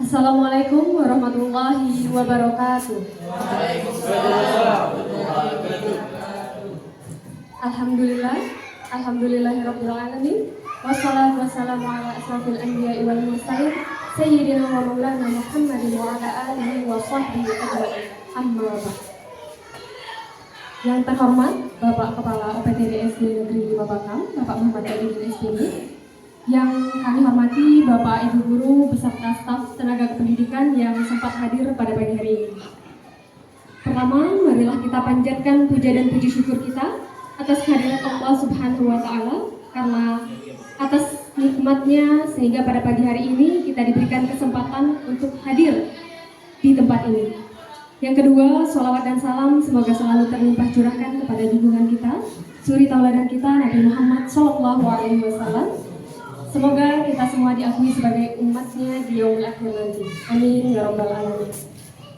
Assalamualaikum warahmatullahi wabarakatuh. Alhamdulillah, alhamdulillahirabbil alamin. Wassalatu wassalamu ala asrofil anbiya'i wal mursalin sayyidina wa maulana Muhammadin wa ala alihi wa sahbihi ajma'in. Amma ba'd. Yang terhormat Bapak Kepala OPTD SD Negeri 5 Bakam, Bapak Muhammad Tajudin SPD. Yang kami hormati Bapak Ibu Guru beserta staf tenaga kependidikan yang sempat hadir pada pagi hari ini. Pertama, marilah kita panjatkan puja dan puji syukur kita atas kehadirat Allah Subhanahu wa Ta'ala, karena atas nikmatnya sehingga pada pagi hari ini kita diberikan kesempatan untuk hadir di tempat ini. Yang kedua, sholawat dan salam semoga selalu terlimpah curahkan kepada junjungan kita, suri tauladan kita Nabi Muhammad SAW. Semoga kita semua diakui sebagai umatnya di yaumul akhir nanti. Amin ya rabbal alamin.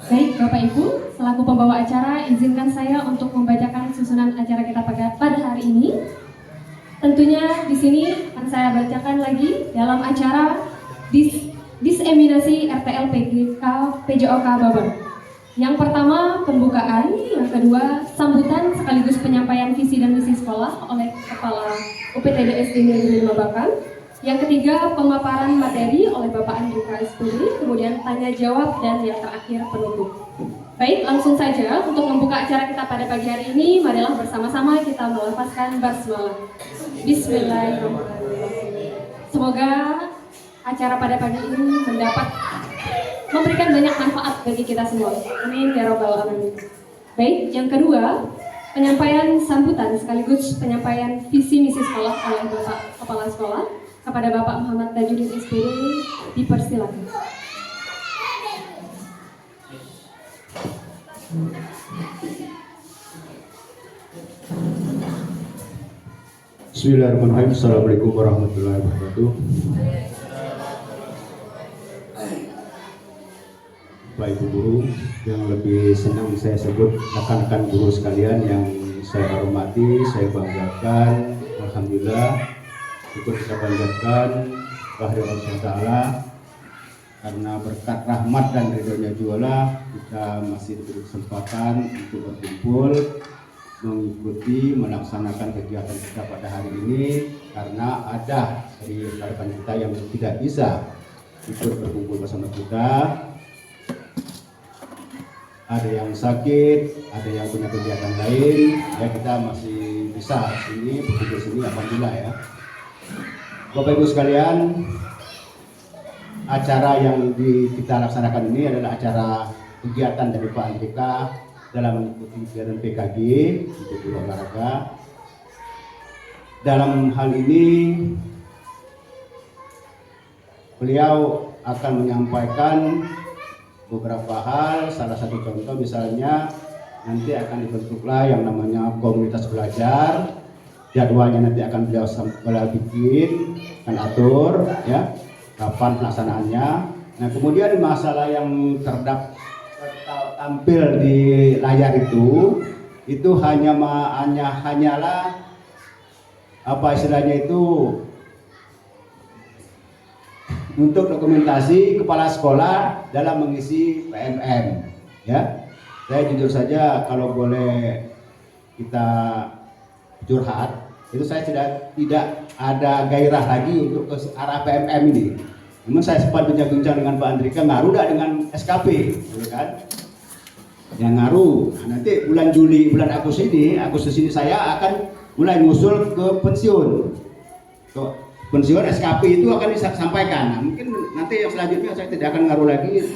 Baik Bapak Ibu, selaku pembawa acara, izinkan saya untuk membacakan susunan acara kita pada hari ini. Tentunya di sini akan saya bacakan lagi dalam acara diseminasi RTL PJOK Babon. Yang pertama pembukaan, yang kedua sambutan sekaligus penyampaian visi dan misi sekolah oleh Kepala UPTD SD Negeri 5 Bakam. Yang ketiga pemaparan materi oleh Bapak Andrika SPD, kemudian tanya jawab dan yang terakhir penutup. Baik, langsung saja untuk membuka acara kita pada pagi hari ini, marilah bersama-sama kita melafazkan basmalah. Bismillahirrahmanirrahim. Semoga acara pada pagi ini memberikan banyak manfaat bagi kita semua. Amin ya rabbal alamin. Baik, yang kedua, penyampaian sambutan sekaligus penyampaian visi misi sekolah oleh Bapak Kepala Sekolah kepada Bapak Muhammad Tajudin SPD, dipersilakan. Bismillahirrahmanirrahim. Assalamualaikum warahmatullahi wabarakatuh. Bapak Ibu Guru yang lebih senang saya sebut rekan-rekan guru sekalian yang saya hormati, saya banggakan, alhamdulillah, syukur kita panjatkan kehadirat Allah SWT, karena berkat rahmat dan ridhonya jualah kita masih diberi kesempatan untuk berkumpul mengikuti melaksanakan kegiatan kita pada hari ini, karena ada dari rekan kita yang tidak bisa ikut berkumpul bersama kita, ada yang sakit, ada yang punya kegiatan lain, ya kita masih bisa sini berkumpul sini, alhamdulillah ya. Bapak Ibu sekalian, acara yang kita laksanakan ini adalah acara kegiatan dari Pak Andrika dalam mengikuti kegiatan PKG untuk olahraga. Dalam hal ini beliau akan menyampaikan beberapa hal, salah satu contoh misalnya nanti akan dibentuklah yang namanya komunitas belajar. Jadwalnya nanti akan beliau bikin, akan atur ya kapan pelaksanaannya. Nah kemudian masalah yang tampil di layar itu hanyalah apa istilahnya itu untuk dokumentasi kepala sekolah dalam mengisi PMM ya. Saya jujur saja kalau boleh kita curhat, itu saya tidak ada gairah lagi untuk ke arah PMM ini. Namun saya sempat bincang-bincang dengan Pak Andrika, ngaruh dah dengan SKP, gitu kan? Yang ngaruh. Nah, nanti bulan Juli, bulan Agustus ini saya akan mulai ngusul ke pensiun. Pensiun SKP itu akan disampaikan. Nah, mungkin nanti yang selanjutnya saya tidak akan ngaruh lagi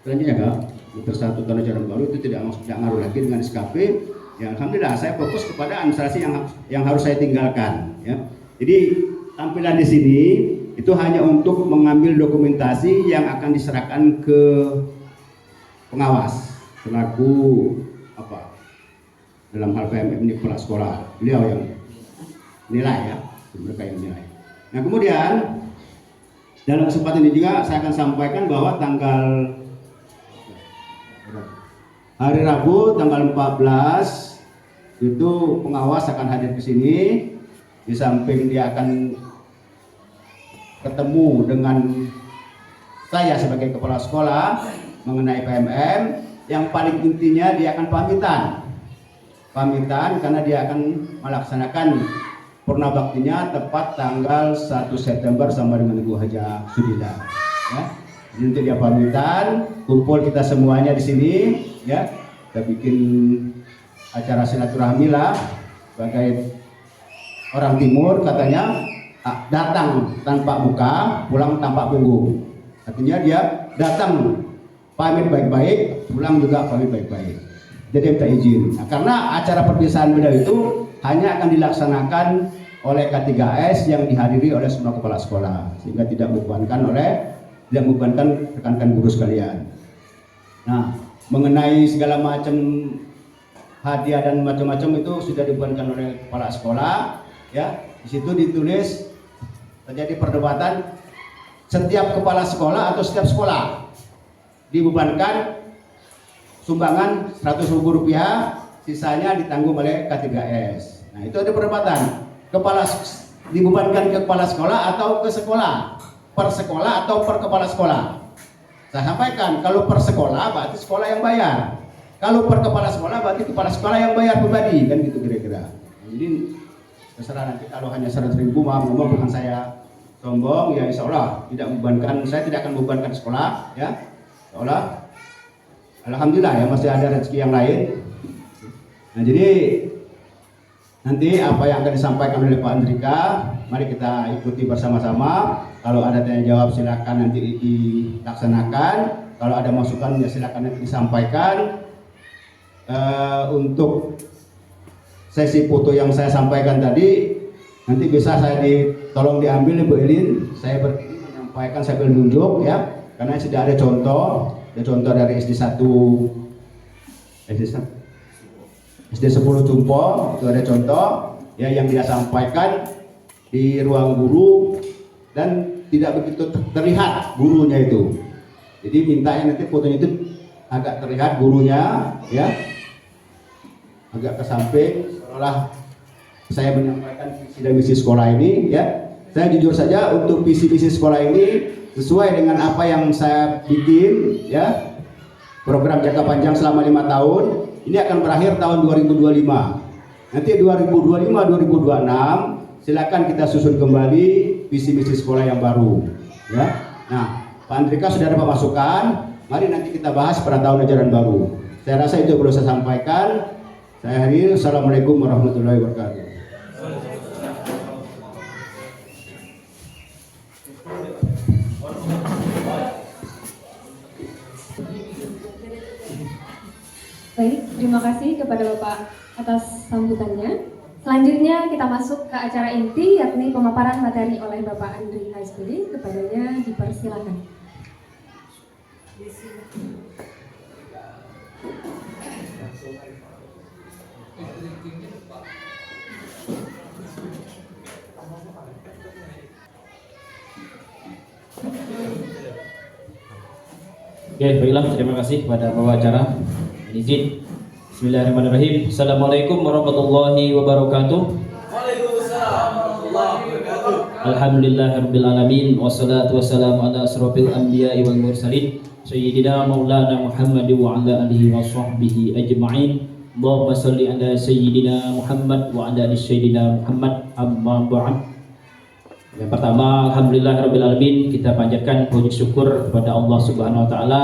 selanjutnya enggak. Semester 1 tahun ajaran baru itu tidak ngaruh lagi dengan SKP. Ya, alhamdulillah saya fokus kepada administrasi yang harus saya tinggalkan ya. Jadi tampilan di sini itu hanya untuk mengambil dokumentasi yang akan diserahkan ke pengawas selaku apa dalam hal PMM ini kepala sekolah, beliau yang nilai ya, mereka yang nilai. Nah kemudian dalam kesempatan ini juga saya akan sampaikan bahwa hari Rabu tanggal 14 itu pengawas akan hadir ke sini. Di samping dia akan ketemu dengan saya sebagai kepala sekolah mengenai PMM, yang paling intinya dia akan pamitan karena dia akan melaksanakan purna baktinya tepat tanggal 1 September sama dengan Ibu Haja Sudila. Ya. Jadi untuk dia pamitan, kumpul kita semuanya di sini, ya, kita bikin acara silaturahmi lah, sebagai orang timur katanya datang tanpa buka, pulang tanpa punggung. Artinya dia datang pamit baik-baik, pulang juga pamit baik-baik. Jadi minta izin. Nah, karena acara perpisahan beliau itu hanya akan dilaksanakan oleh K3S yang dihadiri oleh semua kepala sekolah, sehingga tidak membebankan rekan-rekan guru sekalian. Nah, mengenai segala macam hadiah dan macam-macam itu sudah dibebankan oleh kepala sekolah, ya. Di situ ditulis terjadi perdebatan setiap kepala sekolah atau setiap sekolah dibebankan sumbangan Rp100.000, sisanya ditanggung oleh K3S. Nah, itu ada perdebatan. Dibebankan ke kepala sekolah atau ke sekolah, per sekolah atau per kepala sekolah. Saya sampaikan, kalau per sekolah berarti sekolah yang bayar. Kalau per kepala sekolah berarti kepala sekolah yang bayar pribadi, kan gitu kira-kira. Jadi terserah nanti, kalau hanya 100.000, maaf bukan saya sombong, ya insya Allah tidak membebankan, saya tidak akan membebankan sekolah, ya. Insya Allah, alhamdulillah ya masih ada rezeki yang lain. Nah, jadi nanti apa yang akan disampaikan oleh Pak Andrika, mari kita ikuti bersama-sama. Kalau ada tanya jawab silakan nanti dilaksanakan. Kalau ada masukan ya silakan nanti disampaikan. Untuk sesi foto yang saya sampaikan tadi, nanti bisa saya tolong diambil Ibu Elin. Saya berdiri menyampaikan sambil nunjuk, ya, karena sudah ada contoh dari SD 10 Cumpo, itu ada contoh ya yang dia sampaikan di ruang guru dan tidak begitu terlihat gurunya itu. Jadi mintanya nanti fotonya itu agak terlihat gurunya, ya, agak ke samping, seolah saya menyampaikan visi dan misi sekolah ini, ya. Saya jujur saja untuk visi misi sekolah ini sesuai dengan apa yang saya bikin, ya. Program jangka panjang selama 5 tahun. Ini akan berakhir tahun 2025. Nanti 2025-2026 silakan kita susun kembali visi misi sekolah yang baru, ya. Nah, Pak Andrika sudah dapat masukan. Mari nanti kita bahas pada tahun ajaran baru. Saya rasa itu perlu saya sampaikan. Saya akhiri. Assalamualaikum warahmatullahi wabarakatuh. Baik, terima kasih kepada Bapak atas sambutannya. Selanjutnya kita masuk ke acara inti, yakni pemaparan materi oleh Bapak Andri Hasbudi. Kepadanya dipersilakan. Oke, baiklah, terima kasih kepada pembawa acara. Izin. Bismillahirrahmanirrahim. Assalamualaikum warahmatullahi wabarakatuh. Waalaikumsalam warahmatullahi wabarakatuh. Alhamdulillahirabbil alamin wassalatu wassalamu ala asrofil anbiya'i wal mursalin sayyidina maulana Muhammad wa ala alihi wa sahbihi ajma'in. Allahumma shalli ala sayyidina Muhammad wa ala ali sayyidina Muhammad, amma ba'd. Yang pertama, alhamdulillahirabbil alamin, kita panjatkan puji syukur kepada Allah Subhanahu wa taala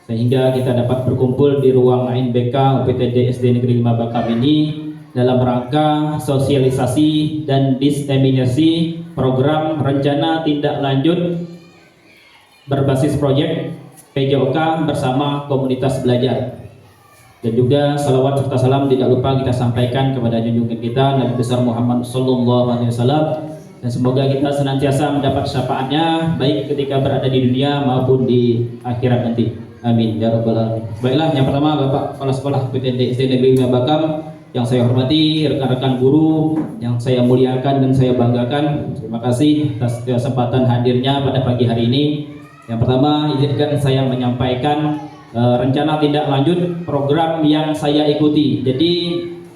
sehingga kita dapat berkumpul di ruang AIN-BK UPTD SD Negeri 5 Bakam ini dalam rangka sosialisasi dan diseminasi program rencana tindak lanjut berbasis proyek PJOK bersama komunitas belajar. Dan juga salawat serta salam tidak lupa kita sampaikan kepada junjungan kita Nabi besar Muhammad SAW, dan semoga kita senantiasa mendapat syafaatnya baik ketika berada di dunia maupun di akhirat nanti. Amin ya rabbal alamin. Baiklah, yang pertama Bapak Kepala Sekolah UPTD SD Negeri 5 Bakam yang saya hormati, rekan-rekan guru yang saya muliakan dan saya banggakan, terima kasih atas kesempatan hadirnya pada pagi hari ini. Yang pertama, izinkan saya menyampaikan rencana tindak lanjut program yang saya ikuti. Jadi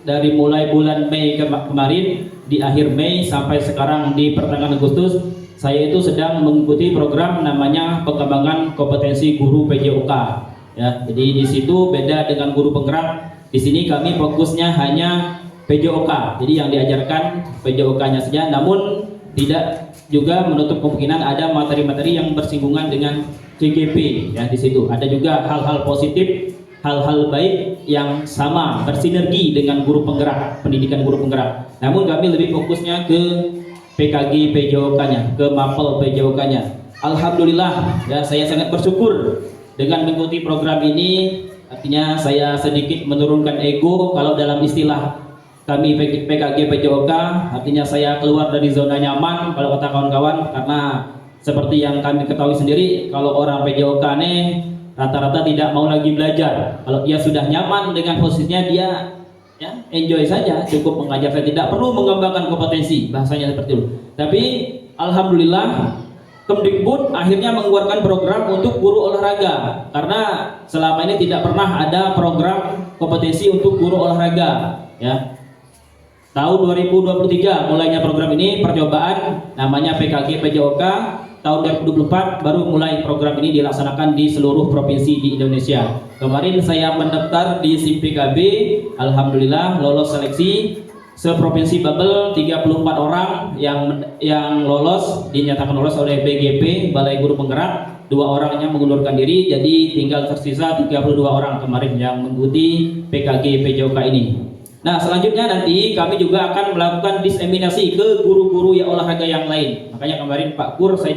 dari mulai bulan Mei kemarin, di akhir Mei sampai sekarang di pertengahan Agustus, saya itu sedang mengikuti program namanya pengembangan kompetensi guru PJOK. Ya, jadi di situ beda dengan guru penggerak. Di sini kami fokusnya hanya PJOK. Jadi yang diajarkan PJOK-nya saja, namun tidak juga menutup kemungkinan ada materi-materi yang bersinggungan dengan CGP. Ya, di situ ada juga hal-hal positif, hal-hal baik yang sama bersinergi dengan guru penggerak, pendidikan guru penggerak. Namun kami lebih fokusnya ke PKG PJOK-nya, ke MAPEL PJOK-nya. Alhamdulillah, ya saya sangat bersyukur dengan mengikuti program ini. Artinya saya sedikit menurunkan ego. Kalau dalam istilah kami PKG PJOK, artinya saya keluar dari zona nyaman kalau kata kawan-kawan, karena seperti yang kami ketahui sendiri, kalau orang PJOK nih rata-rata tidak mau lagi belajar. Kalau dia sudah nyaman dengan posisinya, dia ya enjoy saja, cukup mengajar saja, tidak perlu mengembangkan kompetensi, bahasanya seperti itu. Tapi alhamdulillah Kemdikbud akhirnya mengeluarkan program untuk guru olahraga, karena selama ini tidak pernah ada program kompetensi untuk guru olahraga. Ya, tahun 2023 mulainya program ini percobaan, namanya PKG PJOK. Tahun 2024 baru mulai program ini dilaksanakan di seluruh provinsi di Indonesia. Kemarin saya mendaftar di SIMPKB, alhamdulillah lolos seleksi. Seprovinsi Babel 34 orang yang lolos, dinyatakan lolos oleh BGP, Balai Guru Penggerak. 2 orangnya mengundurkan diri, jadi tinggal tersisa 32 orang kemarin yang mengikuti PKG PJOK ini. Nah, selanjutnya nanti kami juga akan melakukan diseminasi ke guru-guru yang olahraga yang lain. Makanya kemarin Pak Kur saya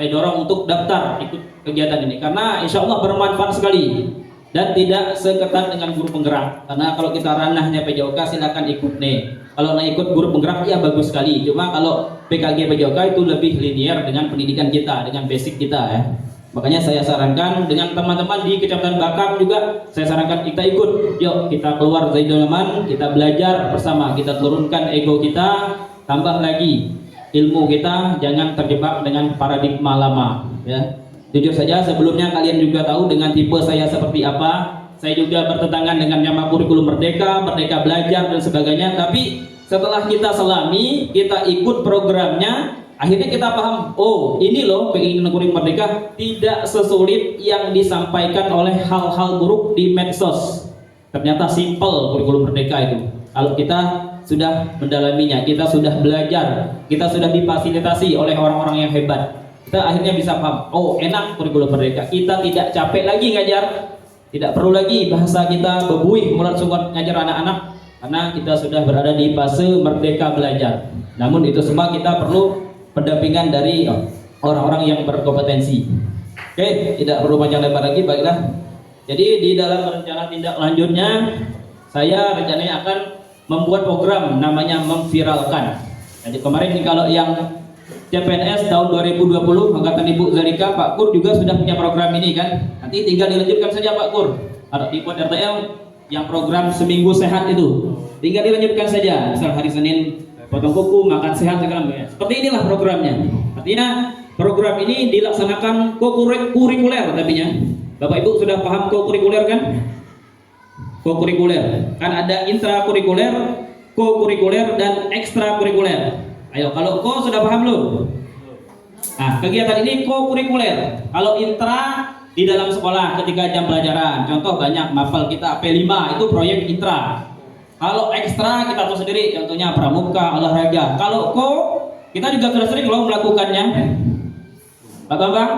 dorong untuk daftar ikut kegiatan ini, karena insya Allah bermanfaat sekali dan tidak seketat dengan guru penggerak. Karena kalau kita ranahnya PJOK silakan ikut nih. Kalau ikut guru penggerak ya bagus sekali. Cuma kalau PKG PJOK itu lebih linear dengan pendidikan kita, dengan basic kita ya. Makanya saya sarankan dengan teman-teman di Kecamatan Bakam juga, saya sarankan kita ikut. Yuk kita keluar dari zona nyaman, kita belajar bersama, kita turunkan ego kita, tambah lagi ilmu kita, jangan terjebak dengan paradigma lama ya. Jujur saja sebelumnya kalian juga tahu dengan tipe saya seperti apa. Saya juga bertentangan dengan nama kurikulum Merdeka, Merdeka Belajar dan sebagainya. Tapi setelah kita selami, kita ikut programnya, akhirnya kita paham, oh ini loh keinginan kurikulum Merdeka tidak sesulit yang disampaikan oleh hal-hal buruk di medsos. Ternyata simple kurikulum Merdeka itu. Kalau kita sudah mendalaminya, kita sudah belajar, kita sudah difasilitasi oleh orang-orang yang hebat, kita akhirnya bisa paham, oh enak kurikulum Merdeka. Kita tidak capek lagi ngajar, tidak perlu lagi bahasa kita bebuih mulut sungguh ngajar anak-anak, karena kita sudah berada di fase merdeka belajar. Namun itu semua kita perlu pendampingan dari orang-orang yang berkompetensi. Oke, tidak perlu panjang lebar lagi, baiklah. Jadi di dalam rencana tindak lanjutnya, saya rencananya akan membuat program namanya memviralkan. Jadi kemarin kalau yang CPNS tahun 2020 angkatan Ibu Zarika, Pak Kur juga sudah punya program ini kan. Nanti tinggal dilanjutkan saja Pak Kur. Ada di Pod RTL yang program seminggu sehat itu, tinggal dilanjutkan saja. Misal hari Senin potong kuku, makan sehat segala macam. Seperti inilah programnya. Artinya program ini dilaksanakan kurikuler tapinya. Bapak Ibu sudah paham kurikuler kan? Kurikuler kan ada intrakurikuler, kokurikuler dan ekstrakurikuler. Ayo, kalau ko sudah paham belum? Nah, kegiatan ini kokurikuler. Kalau intra di dalam sekolah ketika jam pelajaran, contoh banyak mapel kita P5 itu proyek intra. Kalau ekstra kita tahu sendiri, contohnya pramuka, olahraga. Kalau ko kita juga sudah sering loh melakukannya. Pak Bambang,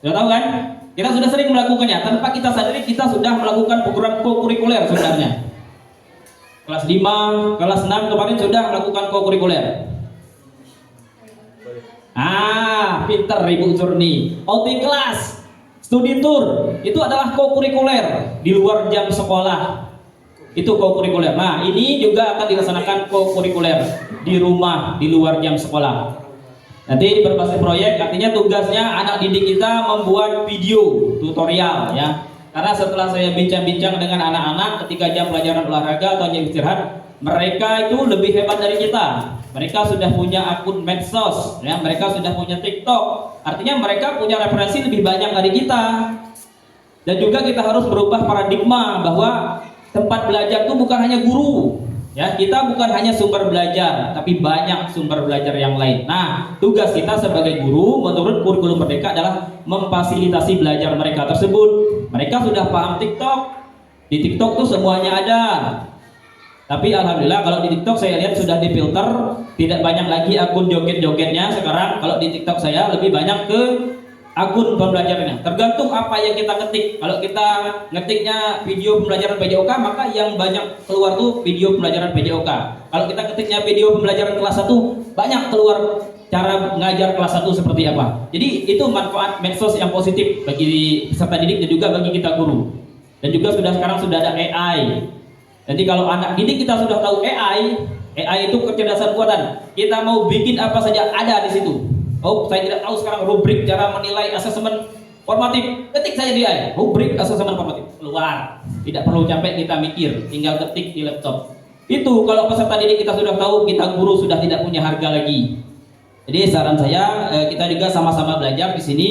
sudah tahu kan? Kita sudah sering melakukannya tanpa kita sadari, kita sudah melakukan program kokurikuler sebenarnya. Kelas 5, kelas 6 kemarin sudah melakukan kokurikuler. Pinter Ibu Zurni. OT kelas, studi tour, itu adalah kokurikuler di luar jam sekolah. Itu kokurikuler. Nah, ini juga akan dilaksanakan kokurikuler di rumah, di luar jam sekolah. Nanti berbasis proyek, artinya tugasnya anak didik kita membuat video tutorial ya. Karena setelah saya bincang-bincang dengan anak-anak ketika jam pelajaran olahraga atau jam istirahat, mereka itu lebih hebat dari kita. Mereka sudah punya akun medsos, ya, mereka sudah punya TikTok. Artinya mereka punya referensi lebih banyak dari kita. Dan juga kita harus berubah paradigma bahwa tempat belajar itu bukan hanya guru, Ya, kita bukan hanya sumber belajar, tapi banyak sumber belajar yang lain. Nah, tugas kita sebagai guru menurut kurikulum Merdeka adalah memfasilitasi belajar mereka tersebut. Mereka sudah paham TikTok. Di TikTok tuh semuanya ada. Tapi alhamdulillah kalau di TikTok saya lihat sudah difilter, tidak banyak lagi akun joget-jogetnya. Sekarang kalau di TikTok saya lebih banyak ke akun pembelajarannya. Tergantung apa yang kita ketik. Kalau kita ngetiknya video pembelajaran PJOK, maka yang banyak keluar tuh video pembelajaran PJOK. Kalau kita ketiknya video pembelajaran kelas 1, banyak keluar cara mengajar kelas 1 seperti apa. Jadi itu manfaat medsos yang positif bagi peserta didik dan juga bagi kita guru. Dan juga sekarang sudah ada AI. Nanti kalau anak didik kita sudah tahu AI itu kecerdasan buatan. Kita mau bikin apa saja ada di situ. Oh, saya tidak tahu sekarang rubrik cara menilai asesmen formatif. Ketik saja di AI, rubrik asesmen formatif, keluar. Tidak perlu capek kita mikir, tinggal ketik di laptop. Itu kalau peserta didik kita sudah tahu, kita guru sudah tidak punya harga lagi. Jadi saran saya, kita juga sama-sama belajar di sini.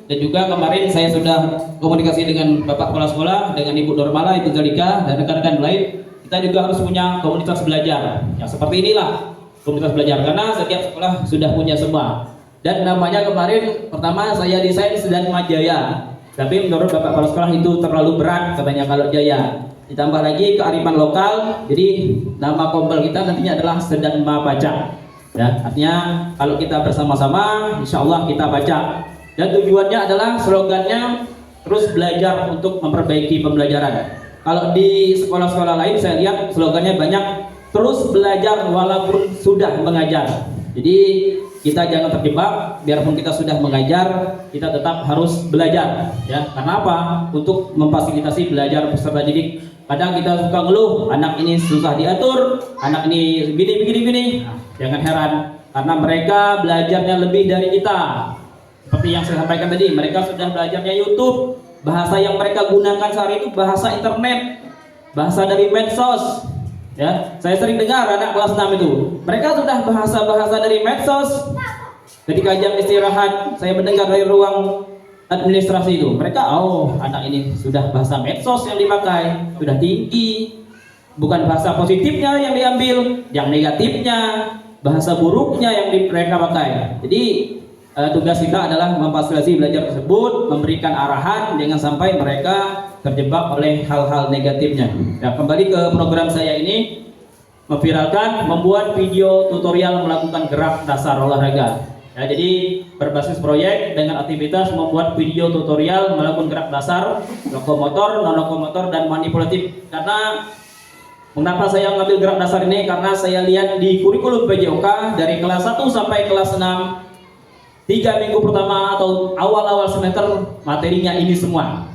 Dan juga kemarin saya sudah komunikasi dengan Bapak Kepala Sekolah, dengan Ibu Normala, Ibu Zalika, dan rekan-rekan lain. Kita juga harus punya komunitas belajar. Ya seperti inilah komunitas belajar, karena setiap sekolah sudah punya semua. Dan namanya kemarin pertama saya desain Sedanma Jaya, tapi menurut Bapak Kepala Sekolah itu terlalu berat katanya kalau Jaya. Ditambah lagi kearifan lokal, jadi nama kompel kita nantinya adalah Sedanma Baca. Ya, artinya kalau kita bersama-sama, insya Allah kita baca. Dan tujuannya adalah slogannya terus belajar untuk memperbaiki pembelajaran. Kalau di sekolah-sekolah lain saya lihat slogannya banyak terus belajar walaupun sudah mengajar. Jadi kita jangan terjebak, biarpun kita sudah mengajar, kita tetap harus belajar. Ya, karena apa? Untuk memfasilitasi belajar peserta didik. Kadang kita suka ngeluh, anak ini susah diatur, anak ini begini. Nah, jangan heran, karena mereka belajarnya lebih dari kita. Seperti yang saya sampaikan tadi, mereka sudah belajarnya YouTube. Bahasa yang mereka gunakan sehari itu bahasa internet, bahasa dari medsos. Ya, saya sering dengar anak kelas 6 itu, mereka sudah bahasa-bahasa dari medsos. Ketika jam istirahat, saya mendengar dari ruang administrasi itu, mereka, oh anak ini sudah bahasa medsos yang dipakai, sudah tinggi. Bukan bahasa positifnya yang diambil, yang negatifnya, bahasa buruknya yang mereka pakai. Jadi tugas kita adalah memfasilitasi belajar tersebut, memberikan arahan, jangan sampai mereka terjebak oleh hal-hal negatifnya. Nah, kembali ke program saya ini, memviralkan, membuat video tutorial melakukan gerak dasar olahraga. Ya, jadi berbasis proyek dengan aktivitas membuat video tutorial melakukan gerak dasar, lokomotor, non-lokomotor, dan manipulatif. Karena mengapa saya mengambil gerak dasar ini? Karena saya lihat di kurikulum PJOK dari kelas 1 sampai kelas 6, 3 minggu pertama atau awal-awal semester materinya ini semua.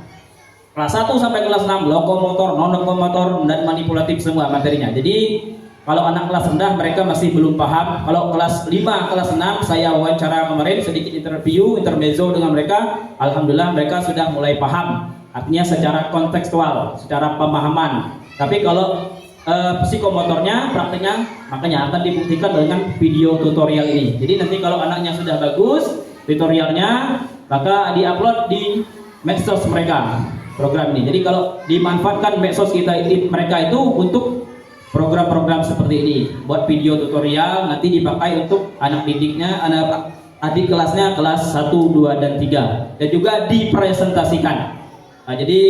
Kelas 1 sampai kelas 6 lokomotor, non-lokomotor, dan manipulatif semua materinya. Jadi kalau anak kelas rendah mereka masih belum paham. Kalau kelas 5, kelas 6 saya wawancara kemarin, sedikit intermezzo dengan mereka. Alhamdulillah mereka sudah mulai paham. Artinya secara kontekstual, secara pemahaman. Tapi kalau psikomotornya, prakteknya, makanya akan dibuktikan dengan video tutorial ini. Jadi nanti kalau anaknya sudah bagus tutorialnya, maka diupload di medsos mereka program ini. Jadi kalau dimanfaatkan medsos mereka itu untuk program-program seperti ini, buat video tutorial nanti dipakai untuk anak didiknya, anak adik kelasnya kelas 1, 2, dan 3, dan juga dipresentasikan. Nah, jadi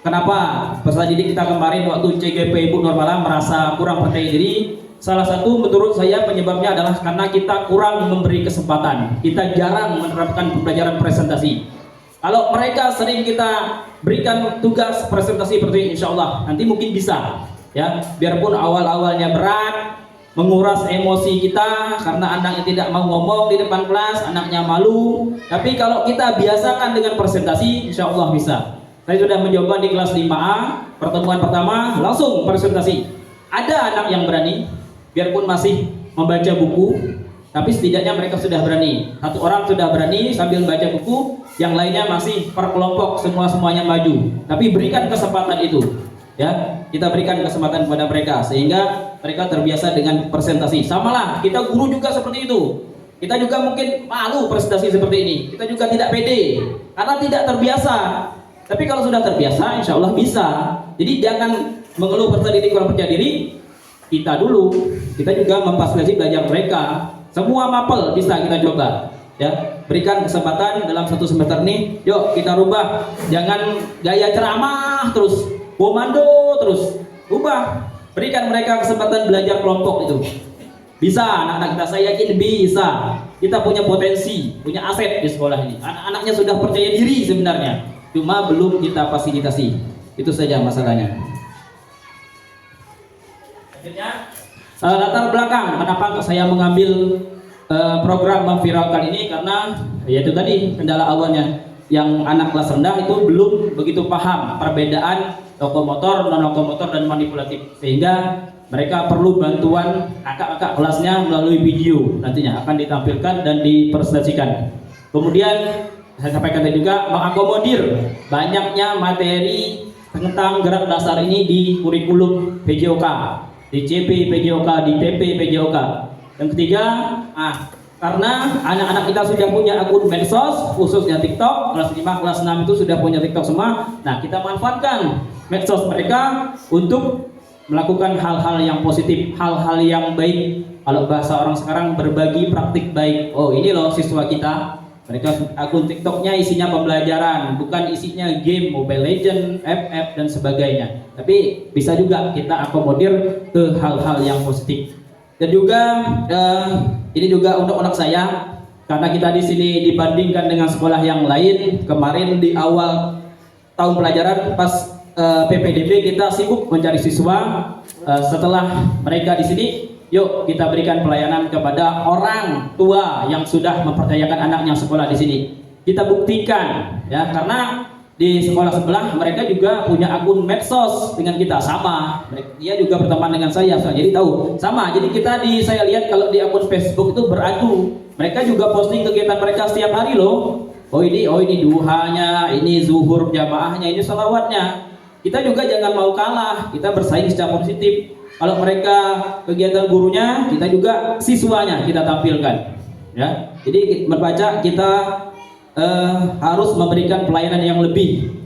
kenapa peserta didik kita kemarin waktu CGP Ibu Normala merasa kurang percaya diri? Salah satu menurut saya penyebabnya adalah karena kita kurang memberi kesempatan. Kita jarang menerapkan pembelajaran presentasi. Kalau mereka sering kita berikan tugas presentasi seperti ini, insya Allah nanti mungkin bisa. Ya, biarpun awal-awalnya berat, menguras emosi kita karena anaknya tidak mau ngomong di depan kelas, anaknya malu. Tapi kalau kita biasakan dengan presentasi, insya Allah bisa. Saya sudah mencoba di kelas 5A, pertemuan pertama langsung presentasi. Ada anak yang berani, biarpun masih membaca buku, tapi setidaknya mereka sudah berani. Satu orang sudah berani sambil baca buku, yang lainnya masih per kelompok, semuanya maju. Tapi berikan kesempatan itu, ya, kita berikan kesempatan kepada mereka sehingga mereka terbiasa dengan presentasi. Samalah, kita guru juga seperti itu. Kita juga mungkin malu presentasi seperti ini. Kita juga tidak pede karena tidak terbiasa. Tapi kalau sudah terbiasa, insya Allah bisa. Jadi jangan mengeluh peserta didik kurang percaya diri. kita dulu, kita juga memfasilitasi belajar mereka. Semua mapel bisa kita coba, ya. Berikan kesempatan dalam satu semester ini, yuk kita rubah, jangan gaya ceramah terus, komando terus, rubah. Berikan mereka kesempatan belajar kelompok itu. Bisa, anak-anak kita, saya yakin bisa. Kita punya potensi, punya aset di sekolah ini. Anak-anaknya sudah percaya diri sebenarnya, cuma belum kita fasilitasi. Itu saja masalahnya. Akhirnya, latar belakang kenapa saya mengambil program memviralkan ini, karena yaitu tadi kendala awalnya yang anak kelas rendah itu belum begitu paham perbedaan lokomotor, non lokomotor dan manipulatif, sehingga mereka perlu bantuan kakak-kakak kelasnya melalui video, nantinya akan ditampilkan dan dipresentasikan. Kemudian saya sampaikan tadi juga mengakomodir banyaknya materi tentang gerak dasar ini di kurikulum PJOK, di CP PJOK, di TP PJOK. Yang ketiga, karena anak-anak kita sudah punya akun medsos, khususnya TikTok, kelas 5, kelas 6 itu sudah punya TikTok semua. Nah, kita manfaatkan medsos mereka untuk melakukan hal-hal yang positif, hal-hal yang baik. Kalau bahasa orang sekarang, berbagi praktik baik. Oh, ini loh siswa kita. Mereka akun TikToknya isinya pembelajaran, bukan isinya game, Mobile Legends, FF dan sebagainya. Tapi bisa juga kita akomodir ke hal-hal yang positif. Dan juga ini juga untuk anak saya, karena kita di sini dibandingkan dengan sekolah yang lain. Kemarin di awal tahun pelajaran pas PPDB kita sibuk mencari siswa. Setelah mereka di sini, yuk kita berikan pelayanan kepada orang tua yang sudah mempercayakan anaknya sekolah di sini. Kita buktikan, ya, karena di sekolah sebelah mereka juga punya akun medsos dengan kita sama. Dia juga berteman dengan saya, jadi tahu sama. Jadi kita saya lihat kalau di akun Facebook itu beradu. Mereka juga posting kegiatan mereka setiap hari loh. Oh ini duhanya, ini zuhur jamaahnya, ini salawatnya. Kita juga jangan mau kalah. Kita bersaing secara positif. Kalau mereka kegiatan gurunya, kita juga siswanya kita tampilkan. Ya, jadi membaca kita harus memberikan pelayanan yang lebih.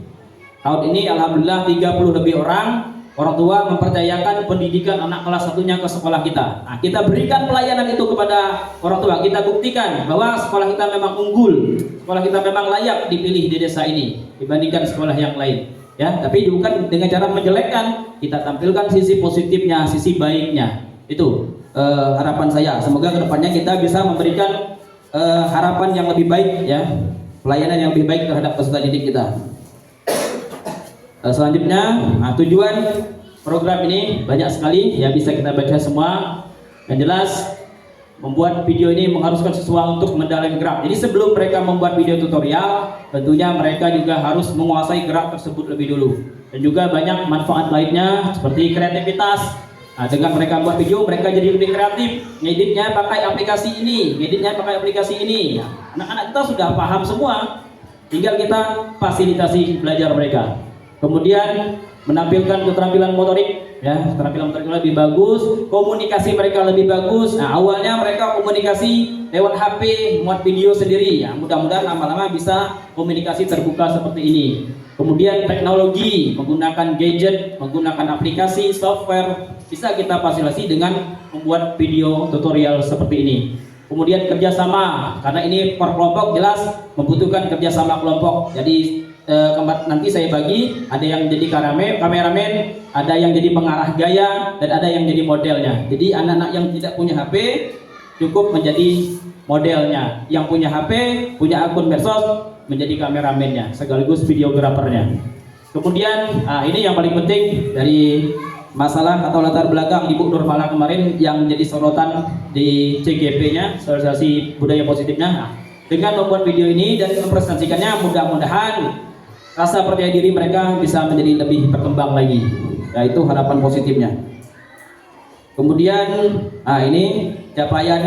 Tahun ini alhamdulillah 30 lebih orang tua mempercayakan pendidikan anak kelas 1-nya ke sekolah kita. Nah, kita berikan pelayanan itu kepada orang tua. Kita buktikan bahwa sekolah kita memang unggul, sekolah kita memang layak dipilih di desa ini dibandingkan sekolah yang lain. Ya, tapi bukan dengan cara menjelekkan. Kita tampilkan sisi positifnya, sisi baiknya. Itu harapan saya. Semoga kedepannya kita bisa memberikan harapan yang lebih baik, ya, pelayanan yang lebih baik terhadap peserta didik kita. Selanjutnya, tujuan program ini banyak sekali, ya, bisa kita baca semua. Yang jelas, membuat video ini mengharuskan siswa untuk mendalami gerak. Jadi sebelum mereka membuat video tutorial, tentunya mereka juga harus menguasai gerak tersebut lebih dulu. Dan juga banyak manfaat lainnya seperti kreativitas. Nah, dengan mereka buat video, mereka jadi lebih kreatif. Ngeditnya pakai aplikasi ini, Nah, anak-anak kita sudah paham semua. Tinggal kita fasilitasi belajar mereka. Kemudian menampilkan keterampilan motorik, ya, keterampilan motorik lebih bagus, komunikasi mereka lebih bagus. Nah, awalnya mereka komunikasi lewat HP, muat video sendiri. Ya, mudah-mudahan lama-lama bisa komunikasi terbuka seperti ini. Kemudian teknologi, menggunakan gadget, menggunakan aplikasi, software, bisa kita fasilitasi dengan membuat video tutorial seperti ini. Kemudian kerjasama, karena ini per kelompok jelas membutuhkan kerjasama kelompok. Jadi nanti saya bagi, ada yang jadi kameramen, ada yang jadi pengarah gaya, dan ada yang jadi modelnya. Jadi anak-anak yang tidak punya HP cukup menjadi modelnya, yang punya HP, punya akun medsos, menjadi kameramennya, sekaligus videografernya. Kemudian ini yang paling penting dari masalah atau latar belakang Ibu Nurmala kemarin yang menjadi sorotan di CGP-nya, sosialisasi budaya positifnya. Nah, dengan membuat video ini dan mempresentasikannya, mudah-mudahan rasa percaya diri mereka bisa menjadi lebih berkembang lagi. Nah, itu harapan positifnya. Kemudian, ini capaian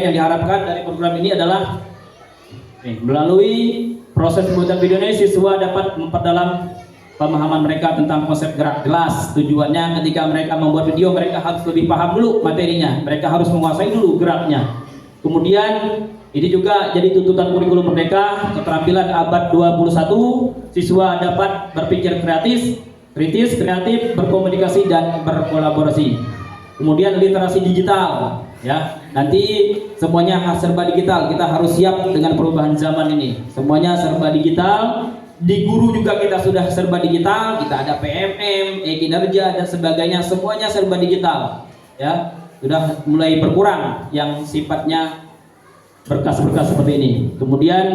yang diharapkan dari program ini adalah melalui proses pembuatan video ini, siswa dapat memperdalam pemahaman mereka tentang konsep gerak. Jelas tujuannya ketika mereka membuat video, mereka harus lebih paham dulu materinya, mereka harus menguasai dulu geraknya. Kemudian ini juga jadi tuntutan kurikulum merdeka, keterampilan abad 21, siswa dapat berpikir kritis, kreatif, berkomunikasi dan berkolaborasi. Kemudian literasi digital, ya. Nanti semuanya serba digital. Kita harus siap dengan perubahan zaman ini. Semuanya serba digital. Di guru juga kita sudah serba digital. Kita ada PMM, kinerja dan sebagainya. Semuanya serba digital, ya. Sudah mulai berkurang yang sifatnya berkas-berkas seperti ini. Kemudian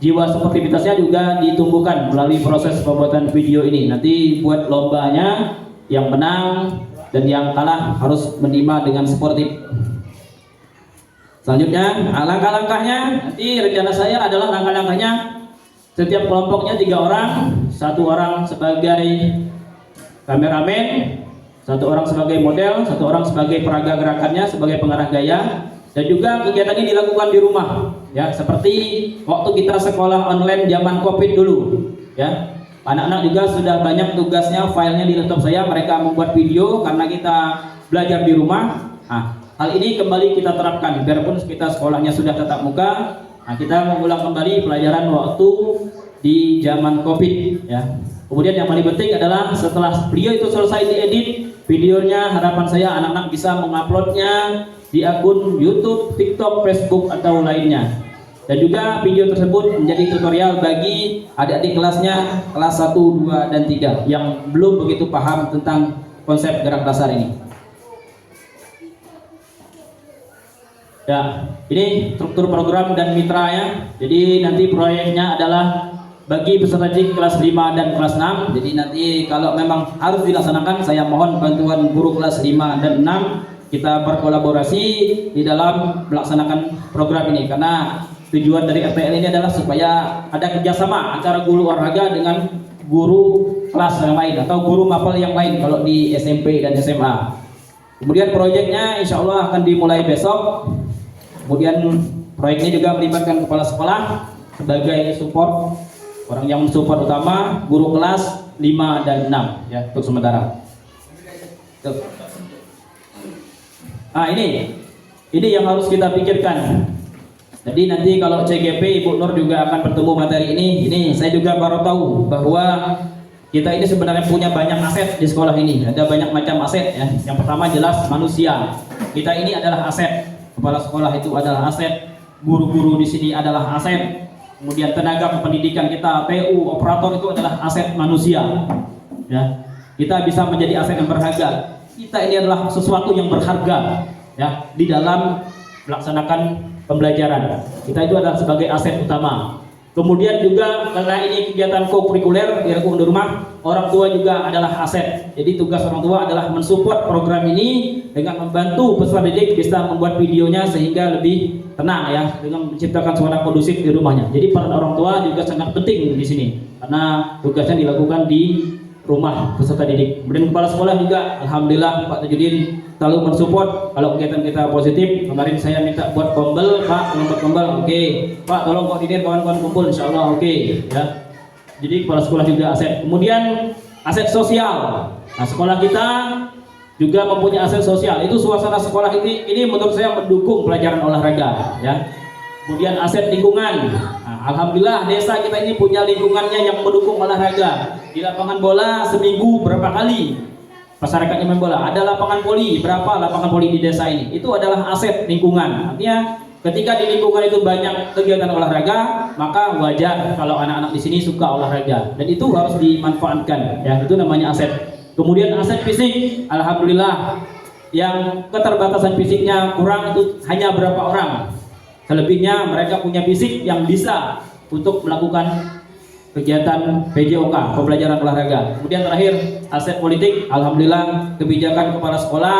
jiwa sportivitasnya juga ditumbuhkan melalui proses pembuatan video ini. Nanti buat lombanya, yang menang dan yang kalah harus menerima dengan sportif. Selanjutnya, langkah-langkahnya nanti rencana saya adalah langkah-langkahnya setiap kelompoknya 3 orang, 1 orang sebagai kameramen, 1 orang sebagai model, 1 orang sebagai peraga gerakannya, sebagai pengarah gaya. Dan juga kegiatan ini dilakukan di rumah, ya, seperti waktu kita sekolah online zaman COVID dulu, ya. Anak-anak juga sudah banyak tugasnya, filenya di laptop saya, mereka membuat video karena kita belajar di rumah. Nah, hal ini kembali kita terapkan, biarpun kita sekolahnya sudah tatap muka, nah, kita mengulang kembali pelajaran waktu di zaman COVID, ya. Kemudian yang paling penting adalah setelah video itu selesai diedit, videonya harapan saya anak-anak bisa menguploadnya di akun YouTube, TikTok, Facebook atau lainnya. Dan juga video tersebut menjadi tutorial bagi adik-adik kelasnya kelas 1, 2, dan 3 yang belum begitu paham tentang konsep gerak dasar ini. Ya, ini struktur program dan mitranya. Jadi nanti proyeknya adalah bagi peserta didik kelas 5 dan kelas 6. Jadi nanti kalau memang harus dilaksanakan, saya mohon bantuan guru kelas 5 dan 6. Kita berkolaborasi di dalam melaksanakan program ini, karena tujuan dari RTL ini adalah supaya ada kerjasama antara guru olahraga dengan guru kelas yang lain atau guru mapel yang lain kalau di SMP dan SMA. Kemudian proyeknya insya Allah akan dimulai besok. Kemudian proyek ini juga melibatkan kepala sekolah sebagai support, orang yang mensupport utama, guru kelas 5 dan 6, ya, untuk sementara. Tuh. Nah, ini yang harus kita pikirkan. Jadi nanti kalau CGP Ibu Nur juga akan bertemu materi ini. Ini saya juga baru tahu bahwa kita ini sebenarnya punya banyak aset di sekolah ini. Ada banyak macam aset, ya. Yang pertama jelas manusia. Kita ini adalah aset. Kepala sekolah itu adalah aset. Guru-guru di sini adalah aset. Kemudian tenaga pendidikan kita, TU, operator itu adalah aset manusia. Ya, kita bisa menjadi aset yang berharga. Kita ini adalah sesuatu yang berharga, ya, di dalam melaksanakan pembelajaran. Kita itu adalah sebagai aset utama. Kemudian juga karena ini kegiatan kokurikuler di rumah, orang tua juga adalah aset. Jadi tugas orang tua adalah mensupport program ini dengan membantu peserta didik bisa membuat videonya sehingga lebih tenang, ya, dengan menciptakan suara kondusif di rumahnya. Jadi peran orang tua juga sangat penting di sini karena tugasnya dilakukan di rumah peserta didik. Kemudian kepala sekolah juga alhamdulillah Pak Tajudin selalu mensupport kalau kegiatan kita positif. Kemarin saya minta buat kombel, Pak, tolong buat kombel, oke. Pak, tolong koordinir kawan-kawan kumpul, insyaallah oke, ya. Jadi kepala sekolah juga aset. Kemudian aset sosial. Nah, sekolah kita juga mempunyai aset sosial. Itu suasana sekolah ini menurut saya mendukung pelajaran olahraga, ya. Kemudian aset lingkungan. Nah, alhamdulillah desa kita ini punya lingkungannya yang mendukung olahraga. Di lapangan bola seminggu berapa kali masyarakatnya main bola? Ada lapangan voli, berapa lapangan voli di desa ini? Itu adalah aset lingkungan. Artinya ketika di lingkungan itu banyak kegiatan olahraga, maka wajar kalau anak-anak di sini suka olahraga. Dan itu harus dimanfaatkan, ya. Itu namanya aset. Kemudian aset fisik, alhamdulillah yang keterbatasan fisiknya kurang itu hanya berapa orang. Selebihnya mereka punya fisik yang bisa untuk melakukan kegiatan PJOK, pembelajaran olahraga. Kemudian terakhir aset politik, alhamdulillah kebijakan kepala sekolah,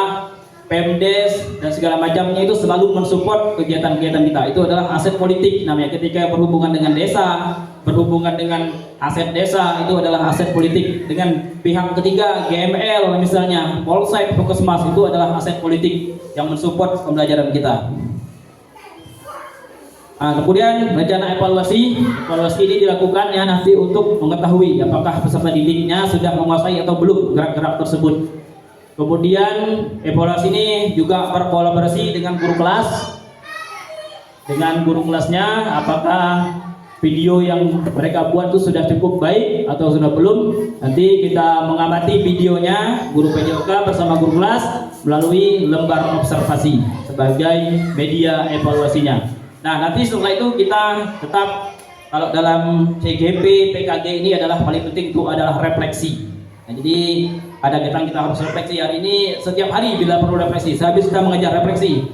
Pemdes dan segala macamnya itu selalu mensupport kegiatan-kegiatan kita. Itu adalah aset politik namanya. Ketika berhubungan dengan desa, berhubungan dengan aset desa, itu adalah aset politik. Dengan pihak ketiga, GML misalnya, Polsek, Puskesmas, itu adalah aset politik yang mensupport pembelajaran kita. Nah, kemudian rencana evaluasi ini dilakukan, ya, nanti untuk mengetahui apakah peserta didiknya sudah menguasai atau belum gerak-gerak tersebut. Kemudian evaluasi ini juga berkolaborasi dengan guru kelas, dengan guru kelasnya apakah video yang mereka buat itu sudah cukup baik atau sudah belum. Nanti kita mengamati videonya guru PJOK bersama guru kelas melalui lembar observasi sebagai media evaluasinya. Nah, nanti setelah itu kita tetap, kalau dalam CGP PKG ini adalah paling penting itu adalah refleksi. Nah, jadi ada kita harus refleksi hari ini setiap hari bila perlu refleksi. Sehabis kita mengajar refleksi,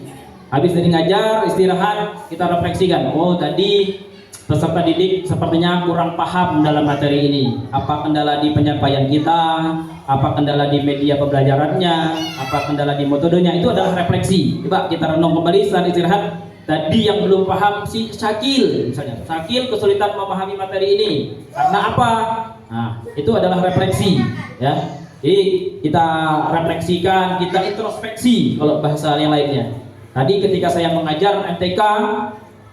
habis dari ngajar istirahat kita refleksikan. Oh, tadi peserta didik sepertinya kurang paham dalam materi ini. Apa kendala di penyampaian kita? Apa kendala di media pembelajarannya? Apa kendala di metodenya? Itu adalah refleksi. Coba kita renung kembali saat istirahat. Tadi yang belum paham si Syakil, misalnya Syakil kesulitan memahami materi ini karena apa? Nah, itu adalah refleksi, ya. Jadi kita refleksikan, kita introspeksi kalau bahasa yang lainnya. Tadi ketika saya mengajar MTK,